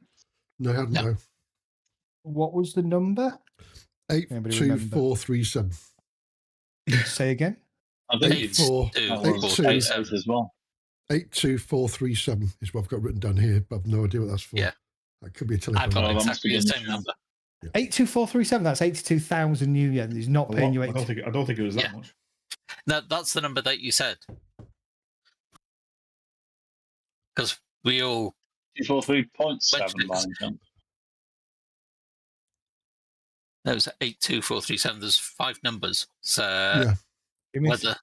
No, I hadn't. No. What was the number? 82437. Say again. I think 82437 as well. 82437 is what I've got written down here, but I've no idea what that's for. Yeah. That could be a I've telephone. got that exactly the must be same number. 82437. That's 82,000 new yen. He's not paying you. I don't think it was that much. No, that's the number that you said. Because we all 243.7 by any chance. that was 82437. There's 5 numbers. So Yeah.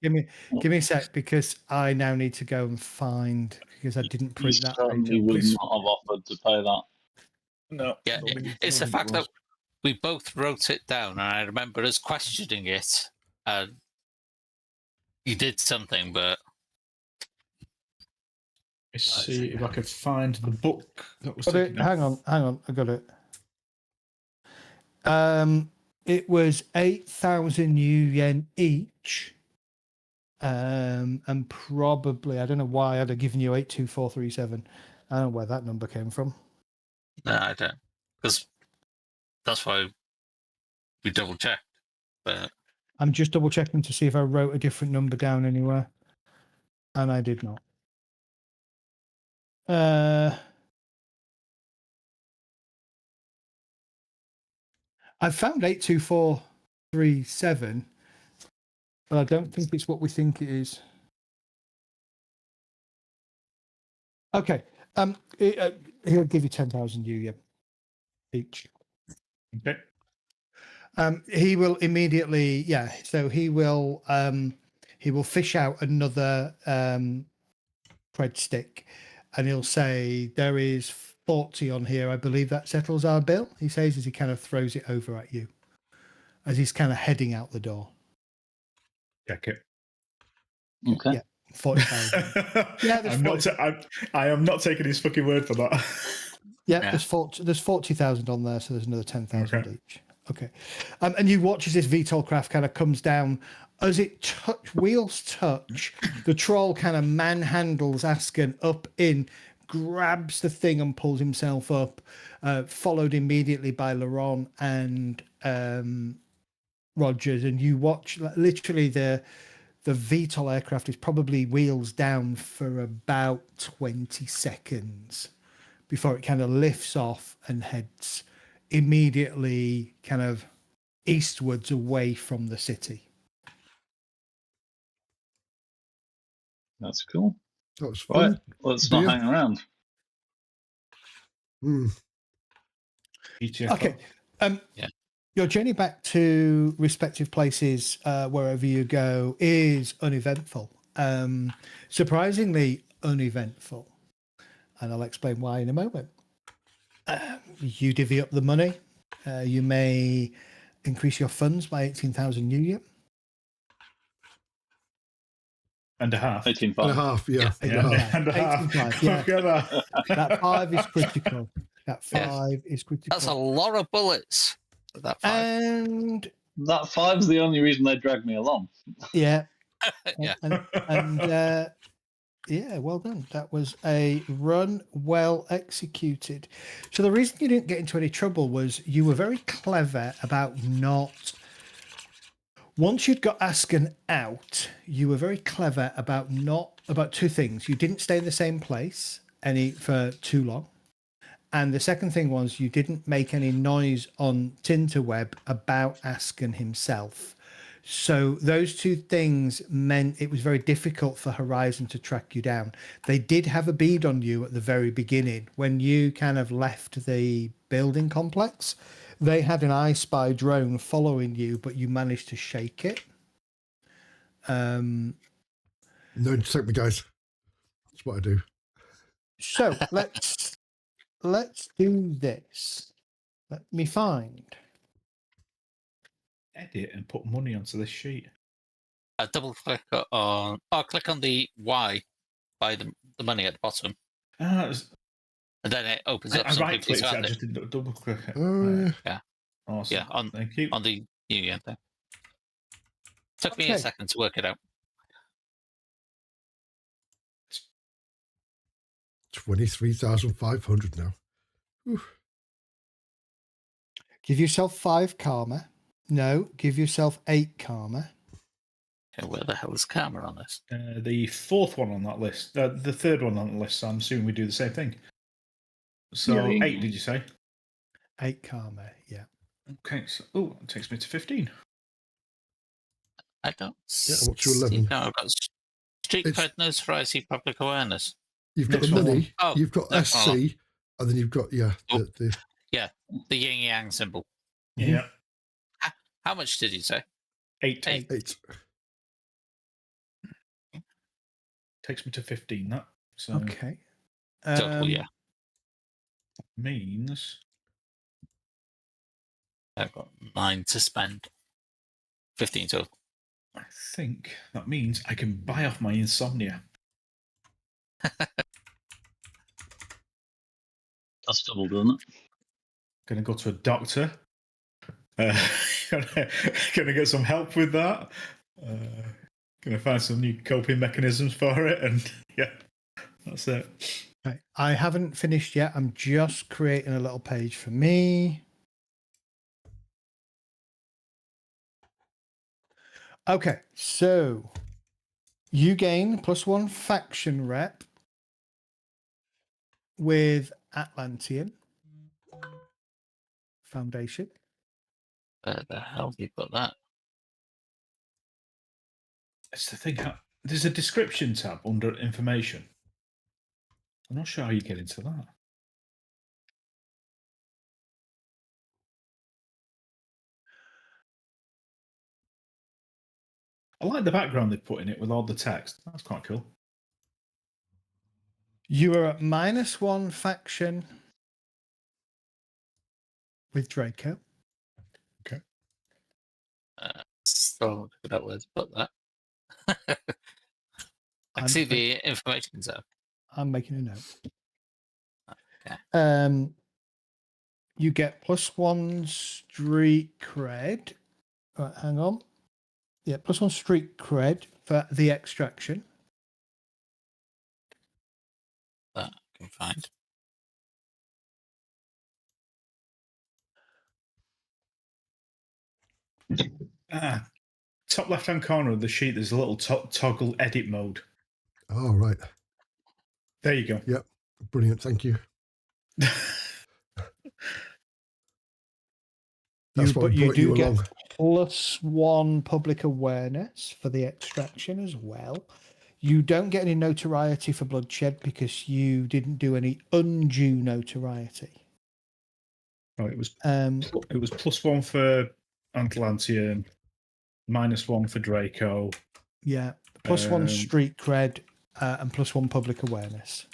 Give me a sec, because I now need to go and find, because I didn't print that. Certainly would not have offered to pay that. No. yeah, it's the fact that we both wrote it down, and I remember us questioning it. And you did something, but Let's see if I can find the book that was taken Hang on, I got it. It was 8,000 new yen each. And probably, I don't know why I'd have given you 82437. I don't know where that number came from. no, I don't. Because that's why we double checked. But I'm just double checking to see if I wrote a different number down anywhere. And I did not. I found 82437, but I don't think it's what we think it is. Okay. He'll give you 10,000 yen each. Okay. He will immediately, so he will fish out another cred stick, and he'll say, "There is 40 on here. I believe that settles our bill," he says, as he kind of throws it over at you as he's kind of heading out the door. Check it. Okay. Yeah, 40,000. Yeah, I am not taking his fucking word for that. Yeah, there's 40,000 on there, so there's another 10,000 Okay. each. Okay. And you watch as this VTOL craft kind of comes down. As wheels touch, the troll kind of manhandles Askin up in, grabs the thing and pulls himself up, followed immediately by Laurent and Rogers. And you watch literally the VTOL aircraft is probably wheels down for about 20 seconds before it kind of lifts off and heads immediately kind of eastwards away from the city. That's cool. That was Right. fun. Let's not hang around. Okay. Your journey back to respective places, wherever you go, is uneventful. Surprisingly uneventful. And I'll explain why in a moment. You divvy up the money. You may increase your funds by 18,000 new yen. And a half. 18.5. And a half, yeah. And a half. 18.5, yeah. Look at that. That 5 is critical. That 5 is critical. that's a lot of bullets. That 5. And That 5's the only reason they dragged me along. yeah. Yeah. And yeah, well done. That was a run well executed. So the reason you didn't get into any trouble was you were very clever about not... Once you'd got Askin out, you were very clever about two things. You didn't stay in the same place for too long. And the second thing was you didn't make any noise on Tinterweb about Askin himself. So those two things meant it was very difficult for Horizon to track you down. They did have a bead on you at the very beginning. When you kind of left the building complex, they had an I Spy drone following you, but you managed to shake it. No, take me, guys. That's what I do. So let's let's do this. Let me find. Edit and put money onto this sheet. Double click on, or click on the Y by the money at the bottom, Ah, and then it opens up I something right for you clicked to it. I add it. just did double click it. Oh, Right. Awesome. Yeah, on Thank you. the union thing. Took me a Okay. second to work it out. 23,500 now. Whew. Give yourself 5 karma. No, give yourself 8 karma. Okay, where the hell is camera on this? The fourth one on that list, the third one on the list. So I'm assuming we do the same thing. So Yeah. 8, did you say? 8 karma, yeah. Okay. So it takes me to 15. I don't what's your see. 11? No, I've got street It's- cred, notoriety, public awareness. You've got Next the one. money, Oh, you've got next one. SC, and then you've got, Oh. the The yin yang symbol. Yeah. How much did you say? 8. 8. Takes me to 15. That. So Okay. Total, yeah. means I've got 9 to spend. 15 total. I think that means I can buy off my insomnia. That's double, doesn't it? Gonna go to a doctor. Gonna get some help with that. Gonna find some new coping mechanisms for it, and yeah, that's it. Okay. I haven't finished yet. I'm just creating a little page for me. Okay, so you gain +1 faction rep with Atlantean Foundation. Where the hell have you put that? That's the thing. There's a description tab under information. I'm not sure how you get into that. I like the background they put in it with all the text. That's quite cool. You are at -1 faction with Draco. So I forgot where to put that. I I'm can see ma- the information tab. I'm making a note. Okay. You get +1 street cred. Right, hang on. Yeah, +1 street cred for the extraction. That I can find. Top left-hand corner of the sheet, there's a little toggle edit mode. Oh, right. There you go. Yep. Brilliant. Thank you. That's why I But you brought do you get along. +1 public awareness for the extraction as well. You don't get any notoriety for bloodshed because you didn't do any undue notoriety. Oh, it was +1 for Atlantean, -1 for Draco. Yeah, +1 street cred and +1 public awareness.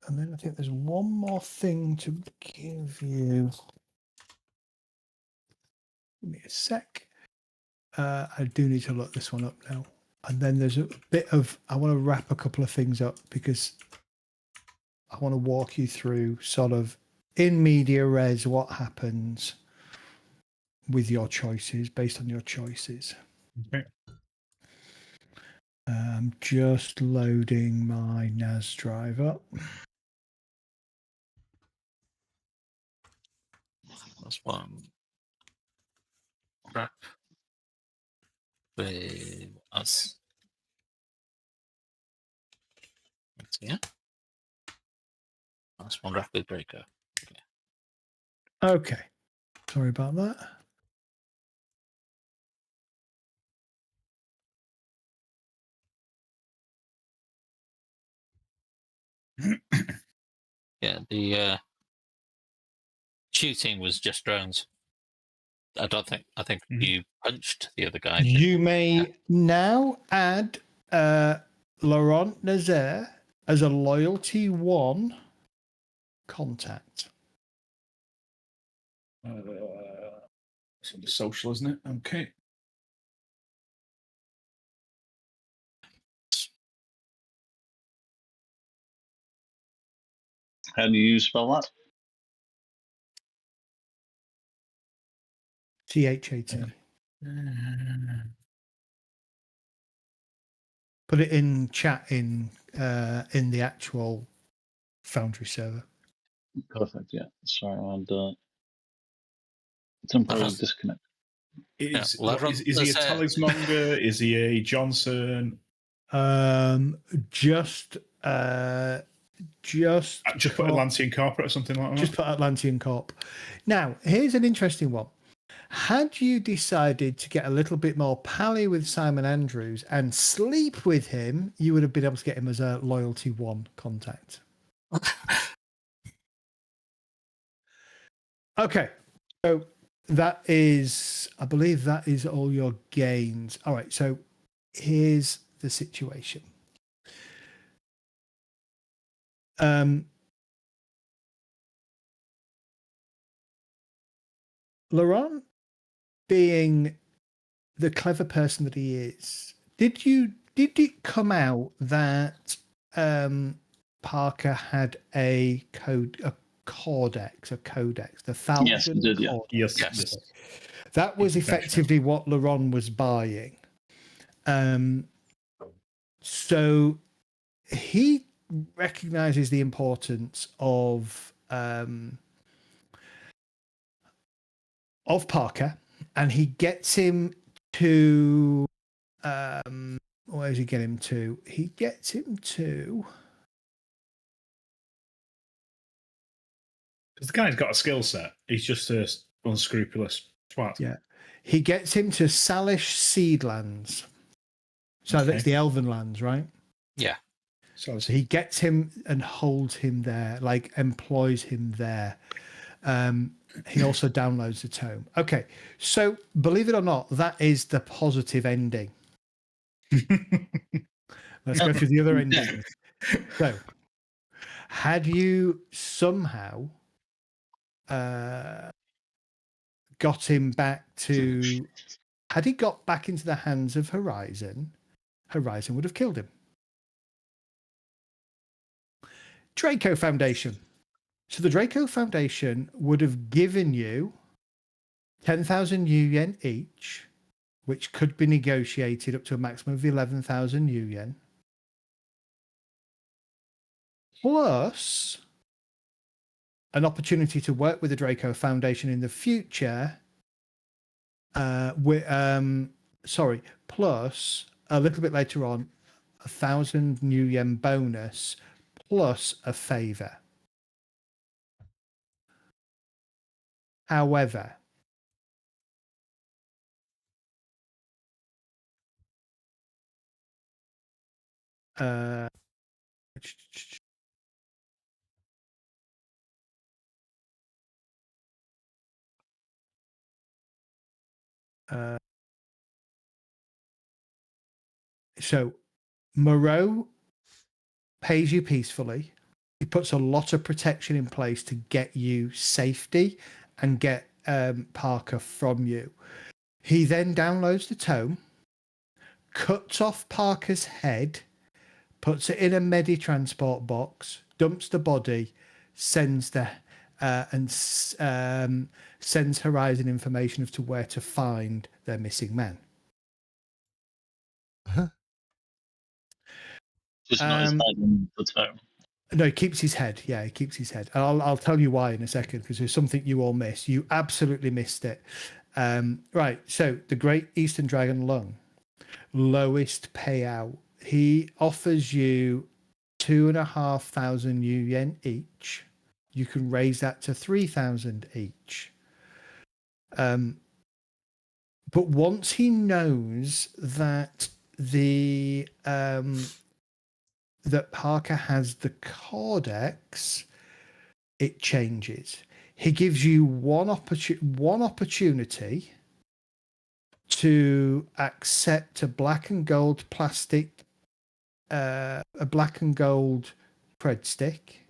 And then I think there's one more thing to give you. Give me a sec. I do need to look this one up now. And then there's a bit of, I want to wrap a couple of things up because I want to walk you through sort of in media res what happens with your choices, based on your choices. Okay. I'm just loading my NAS drive up. That's one. Wrap with us. That's yeah. That's one wrap with Draco. Okay. Sorry about that. Yeah, the shooting was just drones. I don't think. I think you punched the other guy. You may now add Laurent Nazaire as a loyalty 1 contact. It's under social, isn't it? Okay. How do you spell that? THAT. Put it in chat in the actual Foundry server. Perfect. Yeah. Sorry, I had temporary disconnect. Is Laurent he a Nazaire. talismonger? Is he a Johnson? Just Just put Atlantean Corporate or something like that. Just put Atlantean Corp. Now, here's an interesting one. Had you decided to get a little bit more pally with Simon Andrews and sleep with him, you would have been able to get him as a loyalty 1 contact. Okay. So that is, I believe that is all your gains. All right. So here's the situation. Laurent, being the clever person that he is, did it come out that Parker had a codex, the Thousand Yes, it did, yeah. Codex? Yes. That was effectively what Laurent was buying. So he recognizes the importance of Parker, and he gets him to where does he get him to? He gets him to, Because the guy's got a skill set. He's just a unscrupulous twat. yeah, he gets him to Salish Seedlands. So Okay. that's the Elven lands, right? Yeah. So he gets him and holds him there, like employs him there. He also downloads the tome. Okay, so believe it or not, that is the positive ending. Let's go through the other endings. So, had you somehow got him back to... Had he got back into the hands of Horizon, Horizon would have killed him. Draco Foundation. So the Draco Foundation would have given you 10,000 yen each, which could be negotiated up to a maximum of 11,000 yen. Plus an opportunity to work with the Draco Foundation in the future. Plus a little bit later on, 1,000 yen bonus plus a favor. However, so Moreau pays you peacefully. He puts a lot of protection in place to get you safety and get Parker from you. He then downloads the tome, cuts off Parker's head, puts it in a medi-transport box, dumps the body, sends sends Horizon information as to where to find their missing man. Just not his head in the tome. No, he keeps his head. Yeah, he keeps his head. I'll tell you why in a second, because there's something you all missed. You absolutely missed it. Right, so the Great Eastern Dragon Lung, lowest payout. He offers you 2,500 yen each. You can raise that to 3,000 each. But once he knows that that Parker has the codex, it changes. he gives you one opportunity to accept a black and gold plastic, a black and gold thread stick.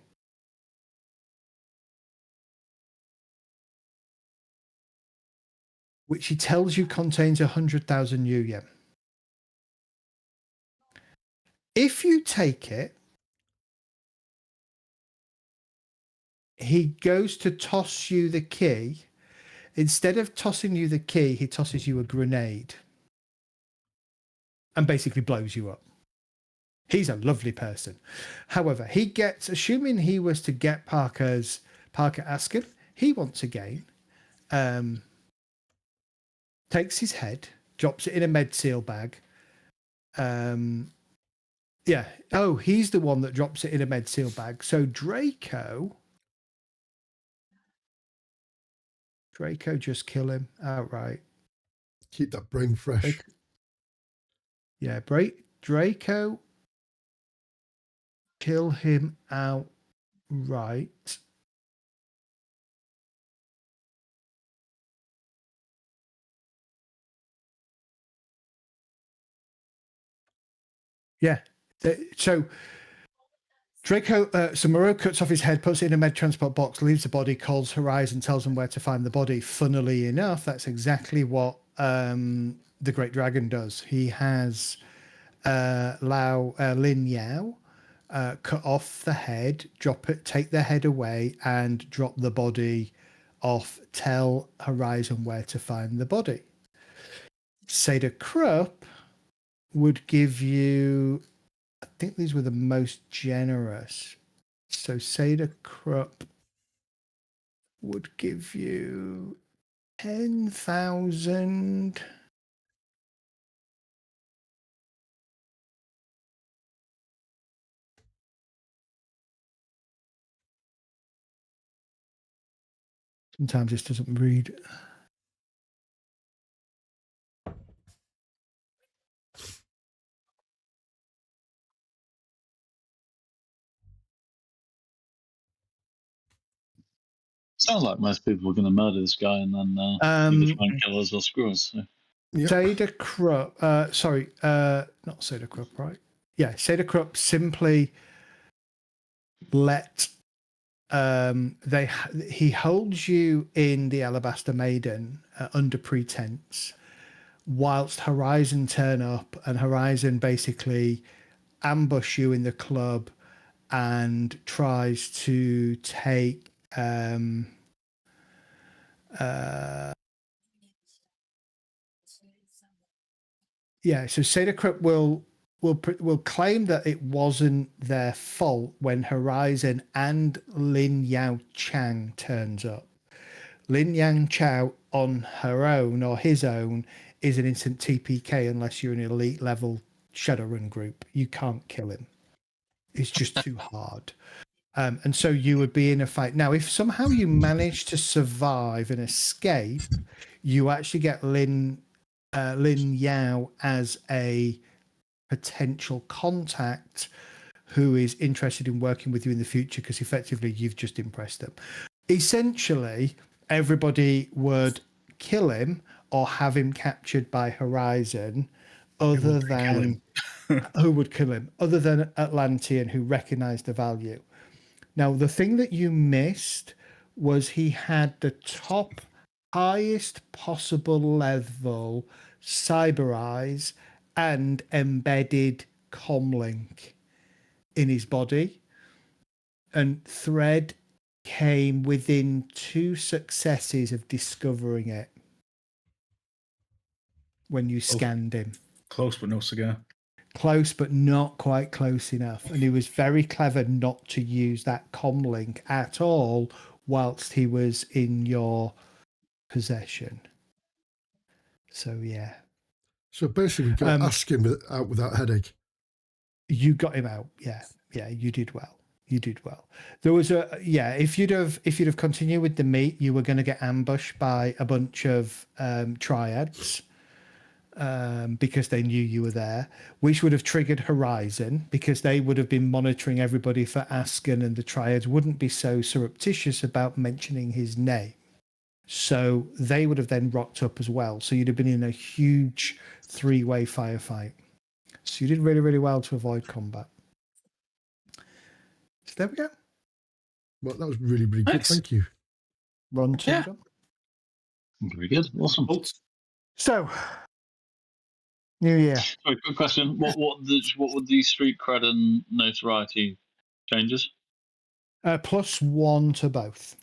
Which he tells you contains 100,000 new yen. If you take it, he goes to toss you the key. Instead of tossing you the key, he tosses you a grenade and basically blows you up. He's a lovely person. However, he gets, assuming he was to get Parker Ascon, he once again takes his head, drops it in a med seal bag. Yeah. Oh, he's the one that drops it in a med seal bag. So Draco just kill him outright. Keep that brain fresh. Yeah, Draco kill him outright. Yeah. So Draco, so Moreau cuts off his head, puts it in a med transport box, leaves the body, calls Horizon, tells him where to find the body. Funnily enough, that's exactly what the Great Dragon does. He has Lin Yao cut off the head, take the head away, and drop the body off. Tell Horizon where to find the body. Seda Krupp would give you, I think these were the most generous. So Seda Krupp would give you 10,000. Sometimes this doesn't read. Sounds like most people are going to murder this guy and then either try and kill us or screw us. So. Yep. Seda Krupp, not Seda Krupp, right? Yeah, Seda Krupp simply let he holds you in the Alabaster Maiden under pretense, whilst Horizon turn up, and Horizon basically ambush you in the club and tries to take so Seda Krupp will claim that it wasn't their fault when Horizon and Lin Yao Chang turns up. Lin Yang Chao on her own or his own is an instant TPK unless you're an elite level Shadowrun group. You can't kill him. It's just too hard. And so you would be in a fight. Now, if somehow you manage to survive and escape, you actually get Lin Yao as a potential contact who is interested in working with you in the future, because effectively you've just impressed them. Essentially, everybody would kill him or have him captured by Horizon, other than who would kill him, other than Atlantean, who recognized the value. Now, the thing that you missed was he had the highest possible level cyber eyes and embedded comlink in his body. And Thread came within 2 successes of discovering it when you scanned him. Close but no cigar. Close, but not quite close enough. And he was very clever not to use that comlink at all whilst he was in your possession. So, yeah. So basically, we got to ask him out without headache. You got him out. Yeah. Yeah, you did well. You did well. There was if you'd have continued with the meat, you were going to get ambushed by a bunch of triads. because they knew you were there, which would have triggered Horizon because they would have been monitoring everybody for Ascon, and the Triads wouldn't be so surreptitious about mentioning his name. So they would have then rocked up as well. So you'd have been in a huge 3-way firefight. So you did really, really well to avoid combat. So there we go. Well, that was really, really good. Thanks. Thank you. Run to them. Very good. Awesome. So, New Year. Sorry, quick question. What would the street cred and notoriety changes? +1 to both.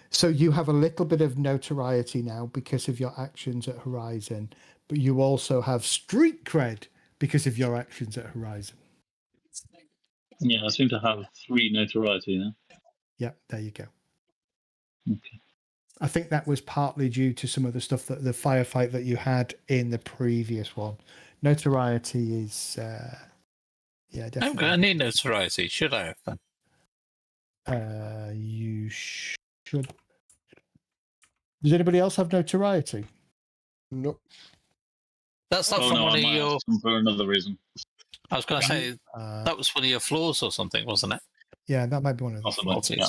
So you have a little bit of notoriety now because of your actions at Horizon, but you also have street cred because of your actions at Horizon. Yeah, I seem to have 3 notoriety now. Yeah, there you go. Okay. I think that was partly due to some of the stuff that the firefight that you had in the previous one. Notoriety is, yeah, definitely. I'm going to need notoriety. Should I have then? You should. Does anybody else have notoriety? Nope. That's not Oh from no, one I of might your. have some for another reason. I was going to say Uh, that was one of your flaws or something, wasn't it? yeah, that might be one of the Possibly. Faults. Yeah.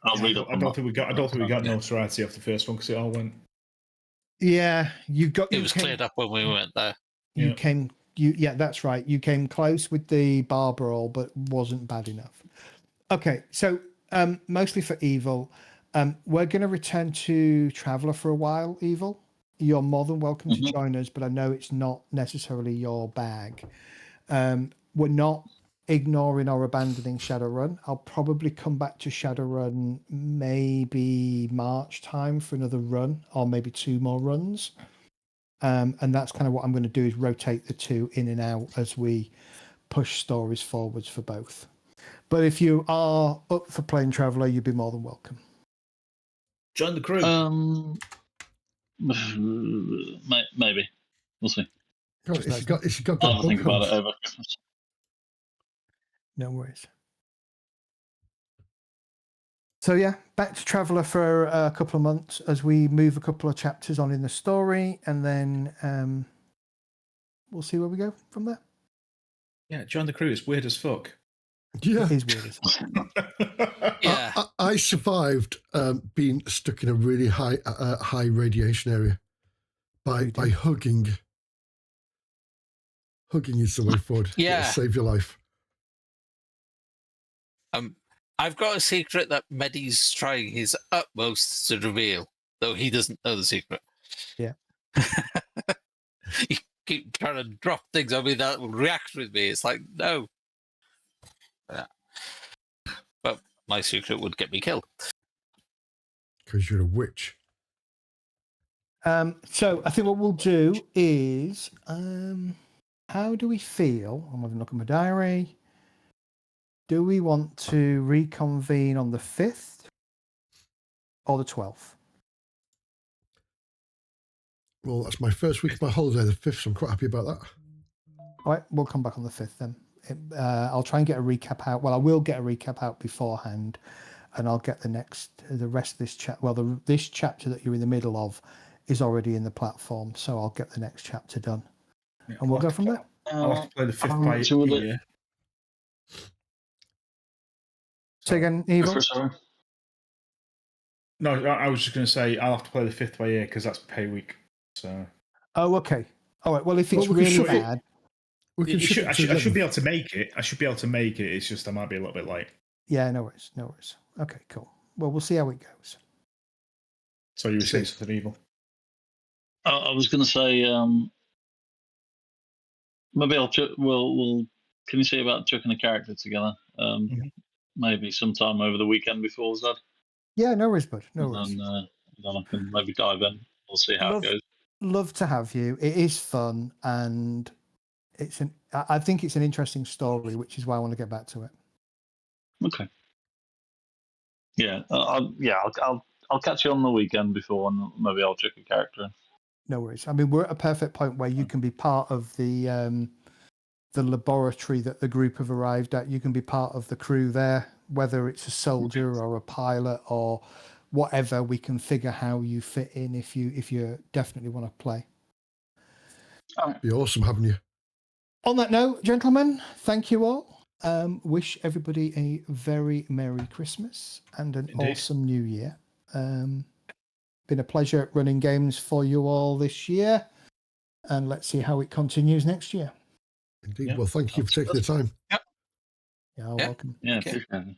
I'll read up I on don't that. think we got. I don't think we got Yeah. notoriety off the first one because it all went. Yeah, you got. It you was came- cleared up when we went there. You Yeah. came. Yeah, that's right. You came close with the bar brawl, but wasn't bad enough. Okay, so mostly for Evil, we're going to return to Traveller for a while. Evil, you're more than welcome to join us, but I know it's not necessarily your bag. We're not ignoring or abandoning Shadowrun. I'll probably come back to Shadowrun maybe March time for another run, or maybe 2 more runs. And that's kind of what I'm going to do, is rotate the 2 in and out as we push stories forwards for both. But if you are up for playing Traveller, you'd be more than welcome. Join the crew. Maybe. We'll see. God, Just it's let got I'll that have to think bug about it hunt. over Christmas. No worries. So yeah, back to Traveller for a couple of months as we move a couple of chapters on in the story, and then we'll see where we go from there. Yeah, join the crew. It's weird as fuck. Yeah. It is weird, isn't it? Yeah. I survived being stuck in a really high radiation area by hugging. Hugging is the way forward. Yeah. It'll save your life. I've got a secret that Medi's trying his utmost to reveal, though he doesn't know the secret. Yeah. You keep trying to drop things on me that will react with me. It's like, no. Yeah. But my secret would get me killed. Because you're a witch. So I think what we'll do is, how do we feel? I'm having a look at my diary. Do we want to reconvene on the 5th or the 12th? Well, that's my first week of my holiday, the 5th, so I'm quite happy about that. All right, we'll come back on the 5th then. I'll try and get a recap out. Well, I will get a recap out beforehand, and I'll get the rest of this chat. Well, this chapter that you're in the middle of is already in the platform, so I'll get the next chapter done, and we'll go from there. I'll have to play the 5th by ear. Say again, Evil. No, I was just going to say I'll have to play the 5th by ear because that's pay week. So. Oh, okay. All right. Well, if it's Well, we can really ship it. bad, I should be able to make it. I should be able to make it. It's just I might be a little bit late. yeah, no worries, no worries. Okay, cool. Well, we'll see how it goes. So you were saying something Evil? I was going to say maybe we'll. Can you see about chucking a character together? Maybe sometime over the weekend before that. Yeah, no worries, bud. No worries. And then I can maybe dive in. We'll see how it goes. Love to have you. It is fun, and I think it's an interesting story, which is why I want to get back to it. Okay. Yeah, I'll catch you on the weekend before, and maybe I'll check a character in. No worries. I mean, we're at a perfect point where you can be part of the laboratory that the group have arrived at. You can be part of the crew there, whether it's a soldier or a pilot or whatever. We can figure how you fit in if you definitely want to play. Be awesome having you. On that note, gentlemen, thank you all. Wish everybody a very Merry Christmas and an awesome New Year. Been a pleasure running games for you all this year, and let's see how it continues next year. Indeed. Well, thank you for taking the time. Yep. You're welcome. Yeah, Okay. appreciate it.